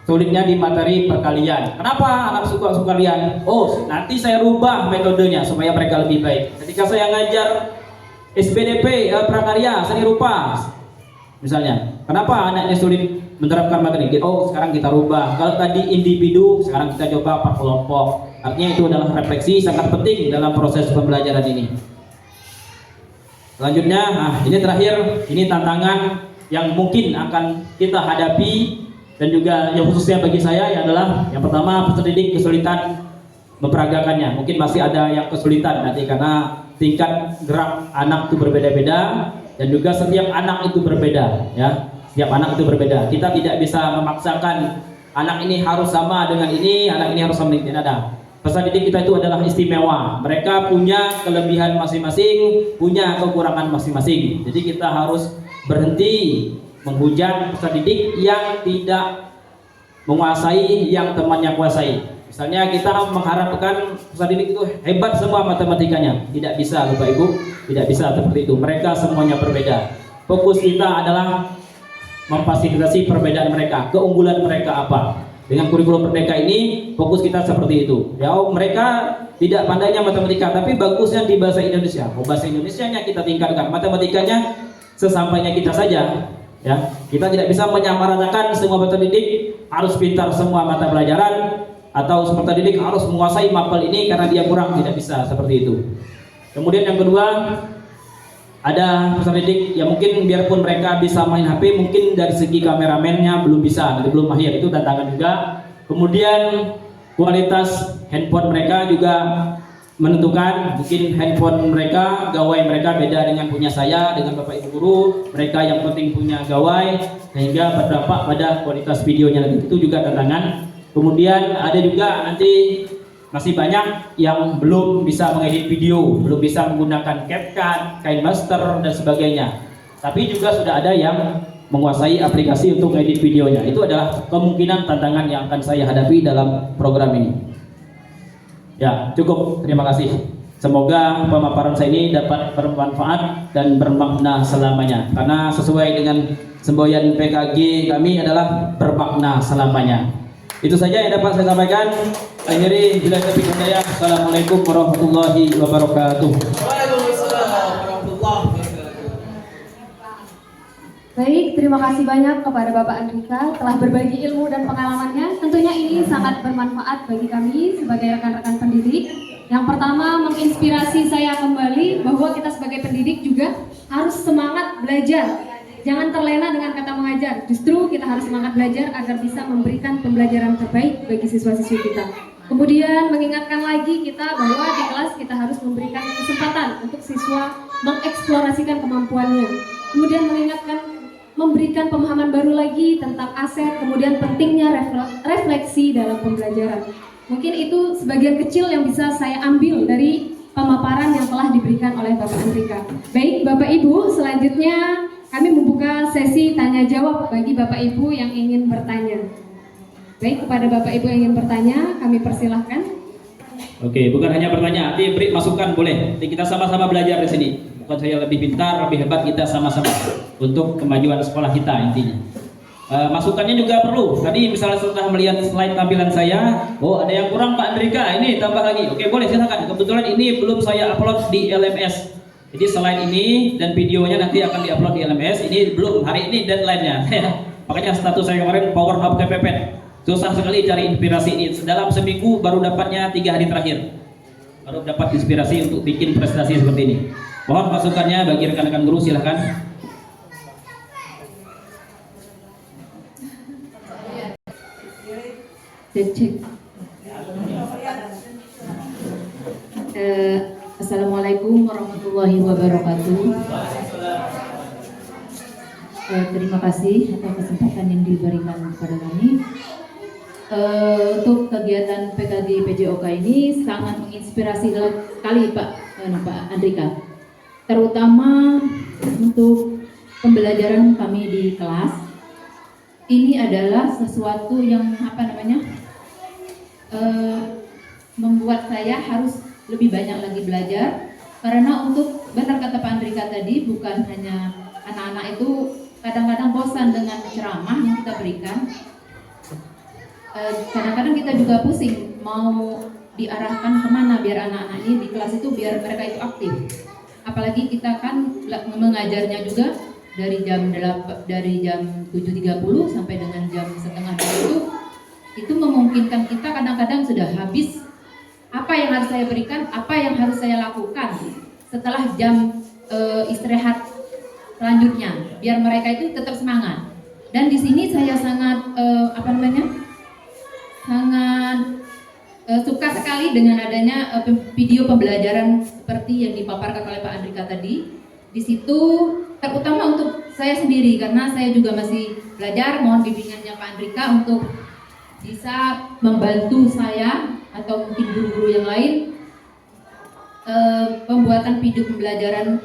sulitnya di materi perkalian. Kenapa anak suka perkalian? Oh, nanti saya rubah metodenya supaya mereka lebih baik. Ketika saya ngajar SPDP prakarya seni rupa, misalnya, kenapa anaknya sulit menerapkan materi? Oh, sekarang kita rubah. Kalau tadi individu, sekarang kita coba per kelompok. Artinya itu adalah refleksi sangat penting dalam proses pembelajaran ini. Selanjutnya, ini terakhir, ini tantangan yang mungkin akan kita hadapi dan juga yang khususnya bagi saya adalah yang pertama peserta didik kesulitan memperagakannya. Mungkin masih ada yang kesulitan nanti karena tingkat gerak anak itu berbeda-beda dan juga setiap anak itu berbeda, ya. Setiap anak itu berbeda. Kita tidak bisa memaksakan anak ini harus sama dengan ini, anak ini harus sama dengan ini. Tidak ada. Peserta didik kita itu adalah istimewa. Mereka punya kelebihan masing-masing, punya kekurangan masing-masing. Jadi kita harus berhenti menghujat peserta didik yang tidak menguasai yang temannya kuasai. Misalnya kita mengharapkan peserta didik itu hebat semua matematikanya. Tidak bisa, Bapak Ibu, tidak bisa seperti itu. Mereka semuanya berbeda. Fokus kita adalah memfasilitasi perbedaan mereka, keunggulan mereka apa. Dengan kurikulum Merdeka ini fokus kita seperti itu. Ya, mereka tidak pandainya matematika, tapi bagusnya di bahasa Indonesia. Oh, bahasa Indonesianya kita tingkatkan, matematikanya sesampainya kita saja. Ya, kita tidak bisa menyamaratakan semua peserta didik harus pintar semua mata pelajaran atau peserta didik harus menguasai mapel ini karena dia kurang, tidak bisa seperti itu. Kemudian yang kedua, ada peserta didik yang mungkin biarpun mereka bisa main HP, mungkin dari segi kameramennya belum bisa, belum mahir, itu tantangan juga. Kemudian kualitas handphone mereka juga menentukan, mungkin handphone mereka, gawai mereka beda dengan punya saya, dengan Bapak Ibu guru. Mereka yang penting punya gawai sehingga berdampak pada kualitas videonya nanti, itu juga tantangan. Kemudian ada juga nanti masih banyak yang belum bisa mengedit video, belum bisa menggunakan CapCut, KineMaster dan sebagainya. Tapi juga sudah ada yang menguasai aplikasi untuk mengedit videonya. Itu adalah kemungkinan tantangan yang akan saya hadapi dalam program ini. Ya, cukup. Terima kasih. Semoga pemaparan saya ini dapat bermanfaat dan bermakna selamanya. Karena sesuai dengan semboyan PKG kami adalah bermakna selamanya. Itu saja yang dapat saya sampaikan. Akhiri bila taufiq hidayah. Assalamualaikum warahmatullahi wabarakatuh. Waalaikumsalam warahmatullahi wabarakatuh. Baik, terima kasih banyak kepada Bapak Andrika telah berbagi ilmu dan pengalamannya. Tentunya ini sangat bermanfaat bagi kami sebagai rekan-rekan pendidik. Yang pertama, menginspirasi saya kembali bahwa kita sebagai pendidik juga harus semangat belajar. Jangan terlena dengan kata mengajar. Justru kita harus semangat belajar agar bisa memberikan pembelajaran terbaik bagi siswa-siswi kita. Kemudian mengingatkan lagi kita bahwa di kelas kita harus memberikan kesempatan untuk siswa mengeksplorasikan kemampuannya. Kemudian memberikan pemahaman baru lagi tentang aset, kemudian pentingnya refleksi dalam pembelajaran. Mungkin itu sebagian kecil yang bisa saya ambil dari pemaparan yang telah diberikan oleh Bapak Andrika. Baik, Bapak Ibu, selanjutnya kami membuka sesi tanya jawab bagi Bapak Ibu yang ingin bertanya. Baik, kepada Bapak Ibu yang ingin bertanya, kami persilahkan. Oke, bukan hanya bertanya, nanti beri masukan boleh. Nanti kita sama-sama belajar di sini. Bukan saya lebih pintar, lebih hebat, kita sama-sama untuk kemajuan sekolah kita intinya. Masukannya juga perlu. Tadi misalnya setelah melihat slide tampilan saya, oh ada yang kurang Pak Andrika, ini tambah lagi. Oke, boleh silakan. Kebetulan ini belum saya upload di LMS. Jadi slide ini dan videonya nanti akan diupload di LMS. Ini belum, hari ini deadline-nya. Makanya status saya kemarin power up kepepet. Susah sekali cari inspirasi ini. Dalam seminggu baru dapatnya 3 hari terakhir. Baru dapat inspirasi untuk bikin prestasi seperti ini. Mohon masukannya bagi rekan-rekan guru, silahkan. Cek. Assalamualaikum warahmatullahi wabarakatuh. Terima kasih atas kesempatan yang diberikan kepada kami. Untuk kegiatan PKD PJOK ini sangat menginspirasi sekali Pak Andrika, terutama untuk pembelajaran kami di kelas. Ini adalah sesuatu yang membuat saya harus lebih banyak lagi belajar, karena untuk benar kata Pak Andrika tadi, bukan hanya anak-anak itu kadang-kadang bosan dengan ceramah yang kita berikan. Kadang-kadang kita juga pusing mau diarahkan kemana biar anak-anak ini di kelas itu biar mereka itu aktif. Apalagi kita kan mengajarnya juga dari jam 7.30 sampai dengan jam setengah 2 itu memungkinkan kita kadang-kadang sudah habis apa yang harus saya berikan, apa yang harus saya lakukan setelah jam istirahat selanjutnya biar mereka itu tetap semangat. Dan di sini saya sangat suka sekali dengan adanya video pembelajaran seperti yang dipaparkan oleh Pak Andrika tadi. Di situ terutama untuk saya sendiri, karena saya juga masih belajar, mohon bimbingannya Pak Andrika untuk bisa membantu saya atau mungkin guru-guru yang lain pembuatan video pembelajaran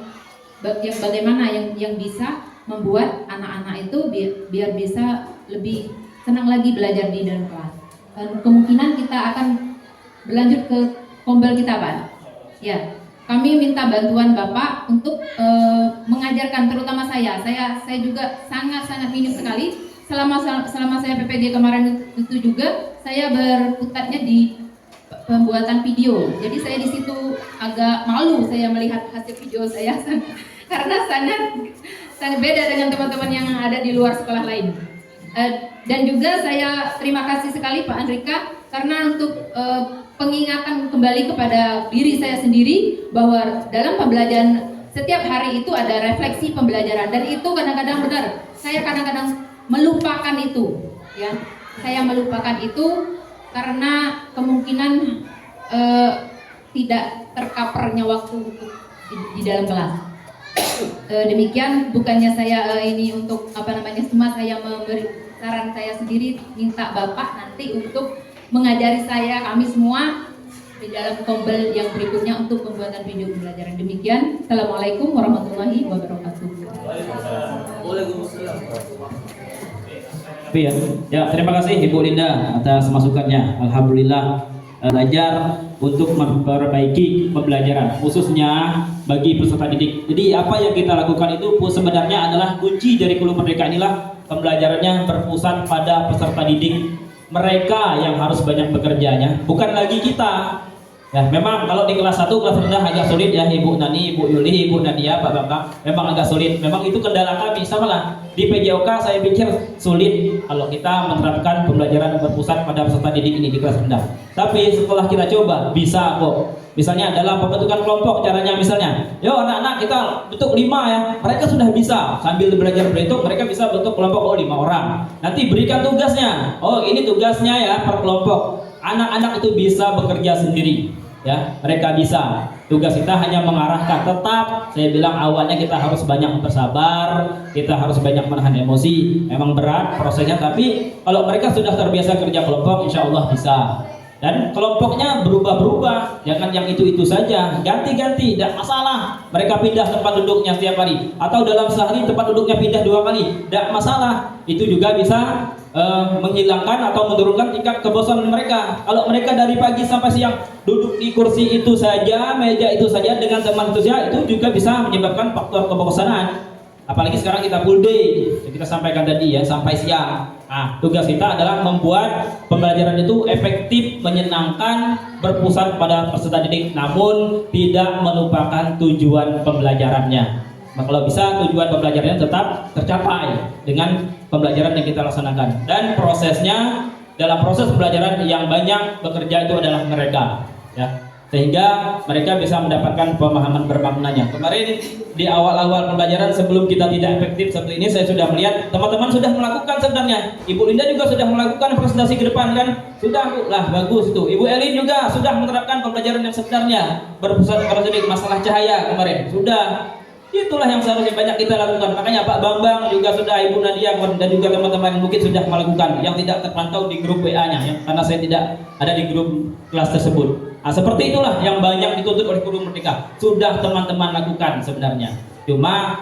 yang bagaimana yang bisa membuat anak-anak itu biar bisa lebih senang lagi belajar di dalam kelas. Dan kemungkinan kita akan berlanjut ke kombel kita, Pak. Ya, kami minta bantuan Bapak untuk mengajarkan, terutama saya juga sangat minim sekali. Selama saya PPD kemarin itu juga saya berkutatnya di pembuatan video. Jadi saya di situ agak malu saya melihat hasil video saya karena sangat beda dengan teman-teman yang ada di luar sekolah lain. Dan juga saya terima kasih sekali Pak Andrika karena untuk pengingatan kembali kepada diri saya sendiri bahwa dalam pembelajaran setiap hari itu ada refleksi pembelajaran, dan itu kadang-kadang benar saya kadang-kadang melupakan itu, ya. Saya melupakan itu karena kemungkinan tidak tercovernya waktu di dalam kelas. Demikian, bukannya saya ini untuk cuma saya memberi saran saya sendiri, minta Bapak nanti untuk mengajari kami semua di dalam kombel yang berikutnya untuk pembuatan video pembelajaran. Demikian, Assalamualaikum warahmatullahi wabarakatuh. Ya, terima kasih Ibu Linda atas masukannya. Alhamdulillah belajar untuk memperbaiki pembelajaran khususnya bagi peserta didik. Jadi apa yang kita lakukan itu sebenarnya adalah kunci dari Kuliah Merdeka. Inilah pembelajarannya berpusat pada peserta didik. Mereka yang harus banyak bekerjanya, bukan lagi kita. Ya, memang kalau di kelas 1, kelas rendah agak sulit ya, Ibu Nani, Ibu Yuli, Ibu Nadia, Pak Bambang, memang agak sulit. Memang itu kendala kami, sama lah. Di PJOK saya pikir sulit kalau kita menerapkan pembelajaran berpusat pada peserta didik ini di kelas rendah. Tapi setelah kita coba, bisa kok. Misalnya dalam pembentukan kelompok, caranya misalnya, yo anak-anak kita bentuk 5 ya, mereka sudah bisa sambil belajar berhitung, mereka bisa bentuk kelompok 5 orang. Nanti berikan tugasnya, ini tugasnya ya per kelompok. Anak-anak itu bisa bekerja sendiri, ya, mereka bisa. Tugas kita hanya mengarahkan. Tetap saya bilang awalnya kita harus banyak bersabar, kita harus banyak menahan emosi. Memang berat prosesnya, tapi kalau mereka sudah terbiasa kerja kelompok, insya Allah bisa. Dan kelompoknya berubah-berubah, jangan yang itu-itu saja, ganti-ganti, tidak masalah. Mereka pindah tempat duduknya setiap hari, atau dalam sehari tempat duduknya pindah 2 kali, tidak masalah. Itu juga bisa menghilangkan atau menurunkan tingkat kebosanan mereka. Kalau mereka dari pagi sampai siang duduk di kursi itu saja, meja itu saja, dengan teman itu saja, itu juga bisa menyebabkan faktor kebosanan. Apalagi sekarang kita full day, yang kita sampaikan tadi ya, sampai siang. Nah, tugas kita adalah membuat pembelajaran itu efektif, menyenangkan, berpusat pada peserta didik, namun tidak melupakan tujuan pembelajarannya. Nah, kalau bisa tujuan pembelajarannya tetap tercapai dengan pembelajaran yang kita laksanakan. Dan prosesnya dalam proses pembelajaran yang banyak bekerja itu adalah mereka, ya, sehingga mereka bisa mendapatkan pemahaman bermaknanya. Kemarin di awal-awal pembelajaran sebelum kita tidak efektif seperti ini, saya sudah melihat teman-teman sudah melakukan sebenarnya. Ibu Linda juga sudah melakukan presentasi ke depan kan, sudah lah, bagus itu. Ibu Elin juga sudah menerapkan pembelajaran yang sebenarnya, berpusat pada masalah cahaya kemarin sudah. Itulah yang seharusnya banyak kita lakukan. Makanya Pak Bambang juga sudah, Ibu Nadia dan juga teman-teman mungkin sudah melakukan yang tidak terpantau di grup WA-nya, karena saya tidak ada di grup kelas tersebut. Nah, seperti itulah yang banyak dituntut oleh Guru Merdeka. Sudah teman-teman lakukan sebenarnya. Cuma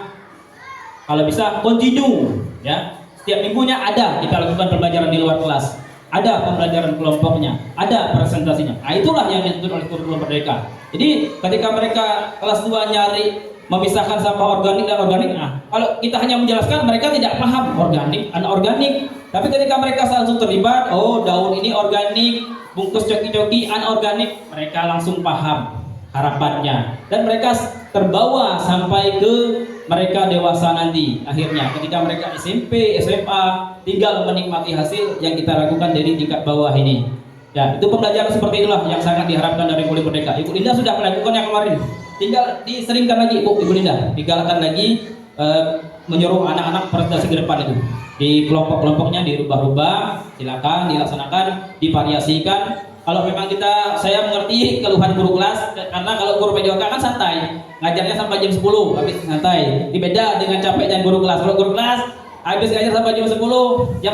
kalau bisa continue, ya. Setiap minggunya ada kita lakukan pembelajaran di luar kelas. Ada pembelajaran kelompoknya, ada presentasinya. Nah, itulah yang dituntut oleh Guru Merdeka. Jadi ketika mereka kelas 2 nyari memisahkan sampah organik dan organik, nah, kalau kita hanya menjelaskan, mereka tidak paham organik, anorganik. Tapi ketika mereka langsung terlibat, oh daun ini organik, bungkus coki-coki anorganik, mereka langsung paham harapannya. Dan mereka terbawa sampai ke mereka dewasa nanti. Akhirnya ketika mereka SMP, SMA, tinggal menikmati hasil yang kita lakukan dari tingkat bawah ini. Ya, itu pembelajaran seperti itulah yang sangat diharapkan dari Guru Merdeka. Ibu Linda sudah melakukan yang kemarin. Tinggal diseringkan lagi, Ibu Linda, digalakkan lagi, menyuruh anak-anak presentasi ke depan itu. Di kelompok-kelompoknya dirubah-rubah, silakan dilaksanakan, divariasikan. Kalau memang saya mengerti keluhan guru kelas, karena kalau guru PJOK kan santai, ngajarnya sampai jam 10, habis santai. Beda dengan capek dan guru kelas. Kalau guru kelas habis ngajar sampai jam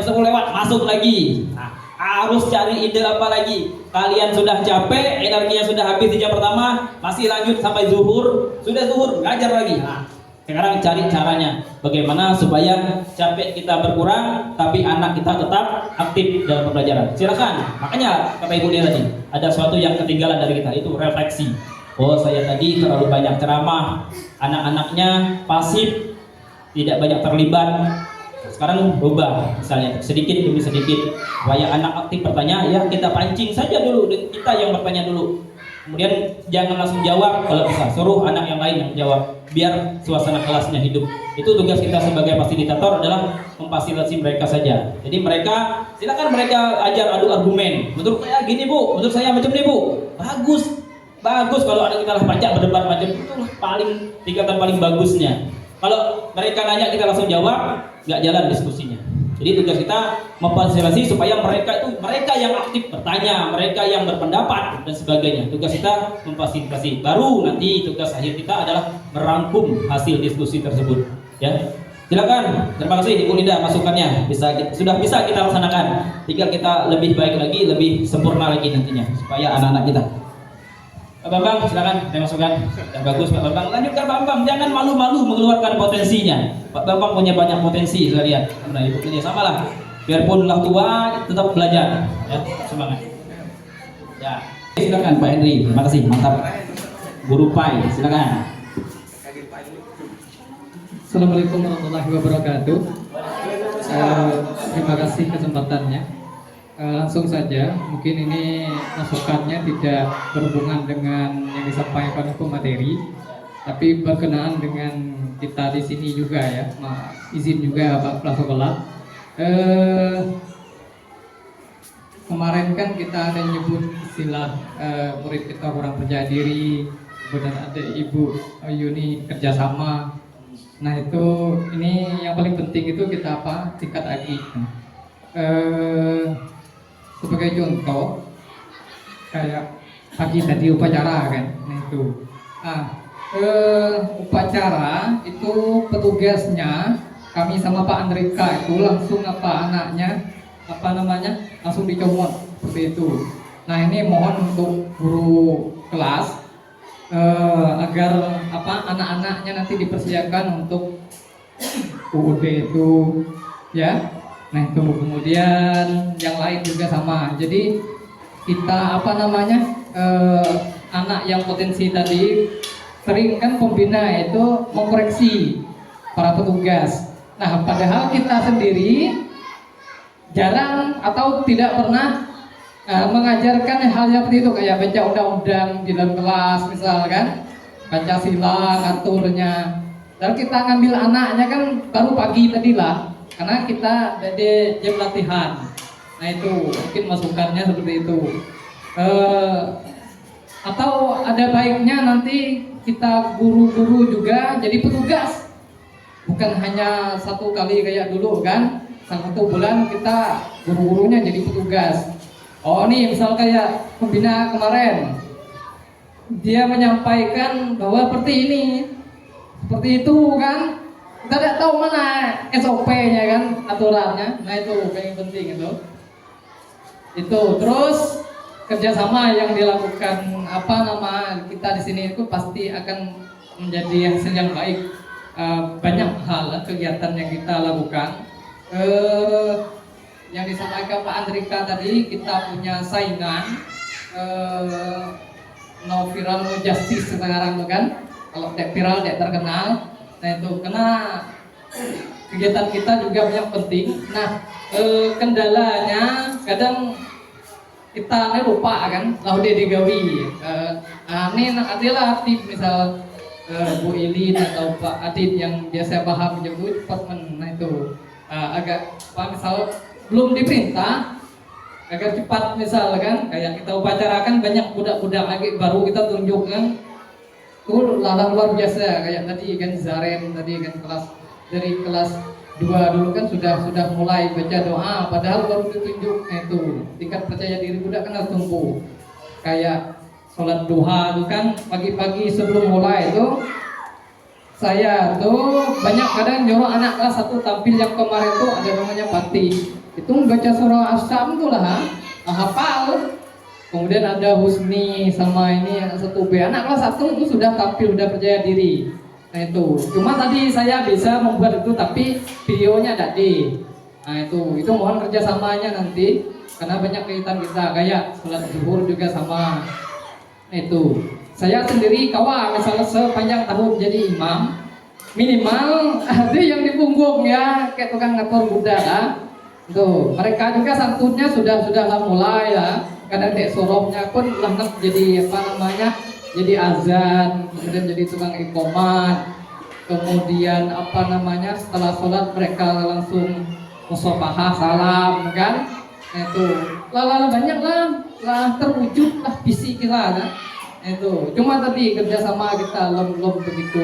10 lewat masuk lagi. Nah, harus cari ide apa lagi. Kalian sudah capek, energinya sudah habis di jam pertama, masih lanjut sampai zuhur, sudah zuhur ngajar lagi. Nah, sekarang cari caranya bagaimana supaya capek kita berkurang tapi anak kita tetap aktif dalam pembelajaran. Silakan. Makanya kata Ibu dia tadi, ada sesuatu yang ketinggalan dari kita, itu refleksi. Oh, saya tadi terlalu banyak ceramah, anak-anaknya pasif, tidak banyak terlibat. Sekarang rubah, misalnya sedikit demi sedikit, supaya anak aktif bertanya, ya kita pancing saja dulu, kita yang bertanya dulu. Kemudian jangan langsung jawab, kalau bisa suruh anak yang lain yang jawab, biar suasana kelasnya hidup. Itu tugas kita sebagai fasilitator, adalah memfasilitasi mereka saja. Jadi mereka, silakan mereka ajar adu argumen. Menurut saya gini Bu, menurut saya macam ini Bu. Bagus kalau anak kita lah baca berdebat macam itu, tingkatan paling bagusnya. Kalau mereka nanya kita langsung jawab, nggak jalan diskusinya. Jadi tugas kita memfasilitasi supaya mereka yang aktif bertanya, mereka yang berpendapat dan sebagainya. Tugas kita memfasilitasi. Baru nanti tugas akhir kita adalah merangkum hasil diskusi tersebut. Ya, silakan. Terima kasih Ibu Linda masukannya. Sudah bisa kita laksanakan. Tinggal kita lebih baik lagi, lebih sempurna lagi nantinya supaya anak-anak kita. Pak Bambang, silakan saya masukkan. Yang bagus Pak Bambang. Lanjutkan Pak Bambang, jangan malu-malu mengeluarkan potensinya. Pak Bambang punya banyak potensi, saya lihat. Nah, Ibu ini sama lah. Biarpun lah tua, tetap belajar. Ya, semangat. Ya, silakan Pak Henry. Terima kasih, mantap. Guru Pai, silakan. Assalamualaikum warahmatullahi wabarakatuh. Terima kasih kesempatannya. Langsung saja, mungkin ini masukannya tidak berhubungan dengan yang disampaikan hukum materi, tapi berkenaan dengan kita di sini juga ya. Izin juga Pak Prasokola. Kemarin kan kita ada nyebut istilah murid kita kurang percaya diri, kemudian ada Ibu Yuni kerjasama. Nah itu, ini yang paling penting itu kita tingkat lagi. Sebagai contoh, kayak pagi tadi upacara kan, nah itu. Upacara itu petugasnya kami sama Pak Andrika itu langsung anaknya langsung dicomot seperti itu. Nah ini mohon untuk guru kelas agar anak-anaknya nanti dipersiapkan untuk UUD itu ya. Nah itu, kemudian yang lain juga sama. Jadi kita anak yang potensi tadi sering kan pembina itu mengkoreksi para petugas. Nah padahal kita sendiri jarang atau tidak pernah mengajarkan hal yang seperti itu, kayak baca undang-undang di dalam kelas misalkan, Pancasila, aturnya. Dan kita ngambil anaknya kan baru pagi tadi lah, karena kita ada di jam latihan. Nah itu mungkin masukannya seperti itu. Atau ada baiknya nanti kita guru-guru juga jadi petugas, bukan hanya satu kali kayak dulu kan, 1 bulan kita guru-gurunya jadi petugas. Oh nih misal kayak pembina kemarin, dia menyampaikan bahwa seperti ini, seperti itu kan, kita tidak tahu mana SOP-nya kan, aturannya. Nah itu yang penting itu terus kerjasama yang dilakukan kita di sini itu pasti akan menjadi hasil yang baik. Banyak hal kegiatan yang kita lakukan. Yang disampaikan Pak Andrika tadi, kita punya saingan no viral no justice sekarang kan, kalau dek viral dek terkenal. Nah itu karena kegiatan kita juga yang penting. Nah kendalanya kadang kita lupa kan, lalu dia digawi. Ini adalah tip misal Bu Ilin atau Pak Adit yang biasa paham menyebut departemen. Nah itu agak misal belum diperintah agar cepat misalkan kayak kita upacarakan banyak budak-budak lagi baru kita tunjukkan tuh lalang luar biasa kayak tadi kan Zaren tadi kan dari kelas 2 dulu kan sudah mulai baca doa padahal baru ditunjuk. Itu tingkat percaya diri budak kan harus tumbuh. Kayak sholat duha itu kan pagi-pagi sebelum mulai itu saya tuh banyak kadang nyuruh anak kelas 1 tampil yang kemarin tuh ada namanya Pati. Itu membaca surah As-Sam tuh lah, hafal. Kemudian ada Husni sama ini anak 1B. Anak kelas 1 itu sudah tampil, sudah percaya diri. Nah itu. Cuma tadi saya bisa membuat itu tapi videonya ada di. Nah itu mohon kerjasamanya nanti karena banyak kegiatan kita kayak sholat zuhur juga sama. Nah itu. Saya sendiri kawan misalnya sepanjang tahun jadi imam minimal ada yang di punggung ya kayak tukang ngatur budak lah. Tuh, mereka juga santunnya sudah mulai ya. Kadang dek sorofnya pun langsung jadi jadi azan, kemudian jadi tukang iqomat. Kemudian setelah sholat mereka langsung musafahah salam kan. Nah, itu banyak lah terwujud lah visi kita kan. Itu cuma tadi kerjasama kita belum begitu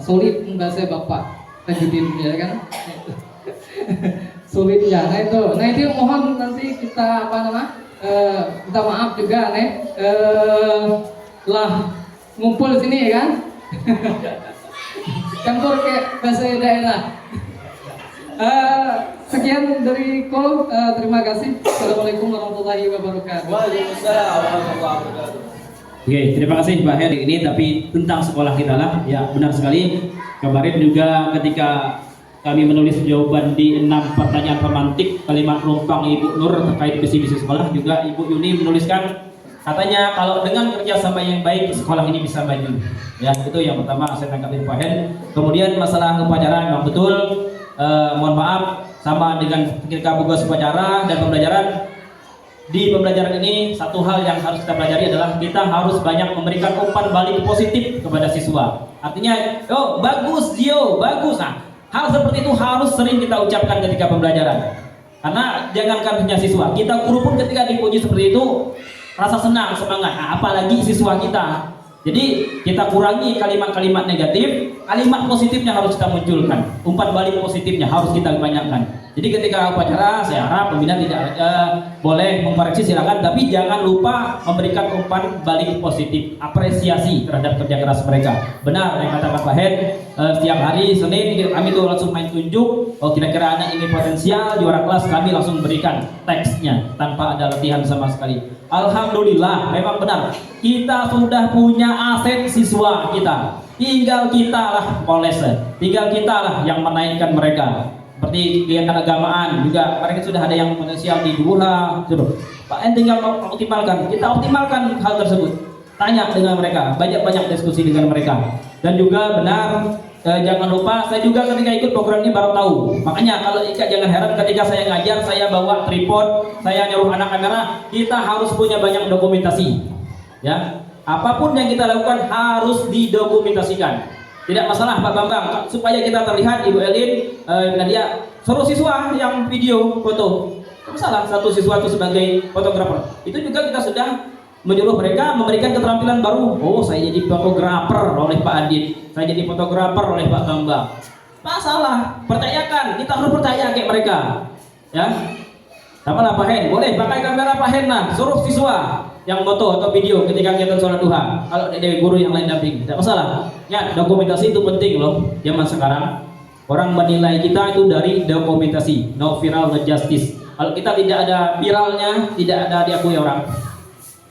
solid bahasa Bapak Tajudin ya kan. Sulit ya. Nah itu mohon nanti kita minta maaf juga nih lah ngumpul sini ya kan. Campur kayak bahasa daerah. Sekian dari Ko, terima kasih. Assalamualaikum warahmatullahi wabarakatuh. Waalaikumsalam warahmatullahi wabarakatuh. Oke, terima kasih Pak Heri ini tapi tentang sekolah kita lah. Ya, benar sekali. Kemarin juga ketika kami menulis jawaban di 6 pertanyaan pemantik kalimat numpang Ibu Nur terkait visi misi sekolah, juga Ibu Yuni menuliskan katanya kalau dengan kerjasama yang baik sekolah ini bisa maju. Ya, itu yang pertama saya tangkap dari Pak Heri. Kemudian masalah upacara memang betul. Mohon maaf sama dengan ketika tugas upacara dan pembelajaran. Di pembelajaran ini satu hal yang harus kita pelajari adalah kita harus banyak memberikan umpan balik positif kepada siswa. Artinya, oh bagus Gio, bagus. Nah, hal seperti itu harus sering kita ucapkan ketika pembelajaran. Karena jangankan hanya siswa, kita guru pun ketika dipuji seperti itu rasa senang, semangat. Nah, apalagi siswa kita. Jadi kita kurangi kalimat-kalimat negatif, kalimat positifnya harus kita munculkan. Umpan balik positifnya harus kita banyakkan. Jadi ketika upacara saya harap pembina tidak boleh mengkoreksi silakan, tapi jangan lupa memberikan umpan balik positif, apresiasi terhadap kerja keras mereka. Benar yang kata Pak Head, setiap hari Senin kami tuh langsung main tunjuk. Oh kira-kira anak ini potensial juara kelas, kami langsung berikan teksnya tanpa ada latihan sama sekali. Alhamdulillah, memang benar kita sudah punya aset siswa kita. Tinggal kita lah poles, tinggal kita lah yang menaikkan mereka. Seperti kegiatan agamaan juga mereka sudah ada yang potensial di Duha. Pak En tinggal optimalkan, kita optimalkan hal tersebut. Tanya dengan mereka, banyak-banyak diskusi dengan mereka. Dan juga benar, jangan lupa saya juga ketika ikut program ini baru tahu. Makanya kalau Ika jangan heran ketika saya ngajar, saya bawa tripod, saya nyuruh anak kamera, kita harus punya banyak dokumentasi. Ya, apapun yang kita lakukan harus didokumentasikan. Tidak masalah Pak Bambang, supaya kita terlihat Ibu Elin, Nadia, suruh siswa yang video foto. Tidak masalah satu siswa itu sebagai fotografer. Itu juga kita sudah menyuruh mereka memberikan keterampilan baru. Oh, saya jadi fotografer oleh Pak Adit, saya jadi fotografer oleh Pak Bambang. Masalah, percayakan, kita harus percaya kayak mereka. Ya. Sama lah Pak Hen, boleh pakai kamera Pak Hen lah, suruh siswa yang foto atau video ketika kita sholat duha. Kalau dari guru yang lain damping, tidak masalah. Ya, dokumentasi itu penting loh zaman sekarang. Orang menilai kita itu dari dokumentasi, no viral, no justice. Kalau kita tidak ada viralnya, tidak ada diakui orang.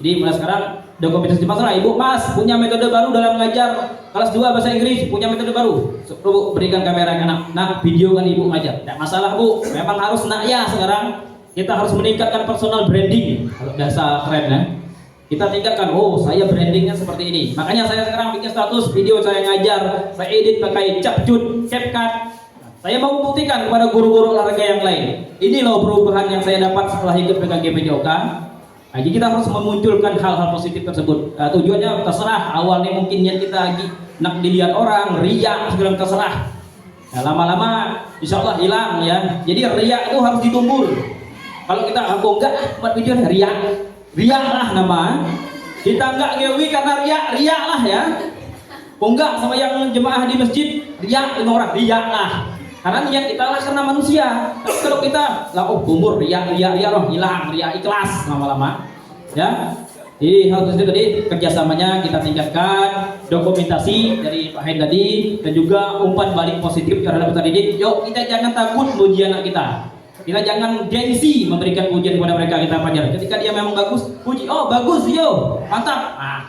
Jadi mulai sekarang dokumentasi masalah. Ibu Mas punya metode baru dalam mengajar kelas 2 bahasa Inggris, punya metode baru. Bu, berikan kamera ke anak. Nah, video kan ibu ngajar. Tidak masalah Bu, memang harus nak ya sekarang. Kita harus meningkatkan personal branding. Kalau bahasa keren ya. Kita tingkatkan, oh saya brandingnya seperti ini. Makanya saya sekarang bikin status video saya ngajar, saya edit pakai CapCut, CapCut. Saya mau membuktikan kepada guru-guru olahraga yang lain. Ini loh perubahan yang saya dapat setelah ikut PKG PJOK. Nah, jadi kita harus memunculkan hal-hal positif tersebut. Tujuannya terserah. Awalnya mungkin niat kita lagi nak dilihat orang, riak segala terserah. Nah, lama-lama insya Allah hilang ya. Jadi riak itu harus ditumbur. Kalau kita enggak buat video riak. Riak lah nama. Kita enggak ngewi karena riak lah ya. Enggak sama yang jemaah di masjid riak dengan orang riak lah. Karena niat kita lah karena manusia. Tapi kalau kita lah tumbur riak loh hilang, riak ikhlas lama-lama. Ya. Jadi hal tersebut tadi kerjasamanya kita tingkatkan, dokumentasi dari Pak Hen tadi dan juga umpan balik positif terhadap peserta didik. Yuk kita jangan takut ujian anak kita. Kita jangan gengsi memberikan pujian kepada mereka kita pelajari. Ketika dia memang bagus, puji, oh bagus yo, mantap. Nah,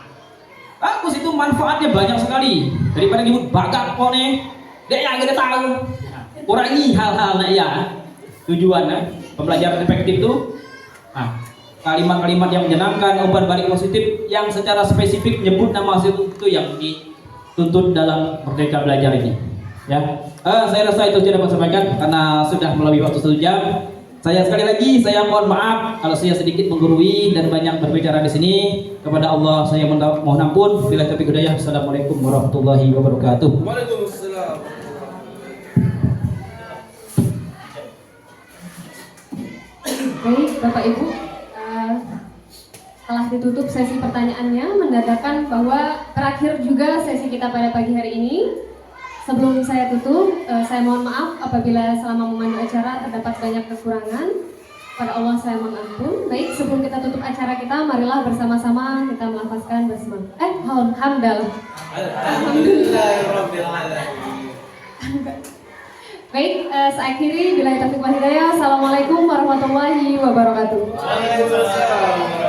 bagus itu manfaatnya banyak sekali. Daripada nyebut bakat kok nih, dia yang kita tahu. Nah, kurangi hal-hal nah ya. Tujuannya pembelajaran efektif itu, nah, kalimat-kalimat yang menyenangkan, umpan balik positif yang secara spesifik nyebut nama hasil itu yang dituntut dalam Merdeka Belajar ini. Ya, saya rasa itu sudah dapat sampaikan karena sudah melebihi waktu 1 jam. Saya sekali lagi saya mohon maaf kalau saya sedikit menggurui dan banyak berbicara di sini. Kepada Allah saya mohon ampun. Bila taufiq hidayah. Assalamualaikum warahmatullahi wabarakatuh. Waalaikumsalam. Baik, Bapak Ibu, telah ditutup sesi pertanyaannya, menandakan bahwa terakhir juga sesi kita pada pagi hari ini. Sebelum saya tutup, saya mohon maaf apabila selama memandu acara terdapat banyak kekurangan. Pada Allah saya mohon ampun. Baik, sebelum kita tutup acara kita, marilah bersama-sama kita melafazkan basmalah. Hamdalah. Alhamdulillahirabbil alamin. Baik, saya akhiri. Billahi taufiq wal hidayah. Assalamualaikum warahmatullahi wabarakatuh. Waalaikumsalam.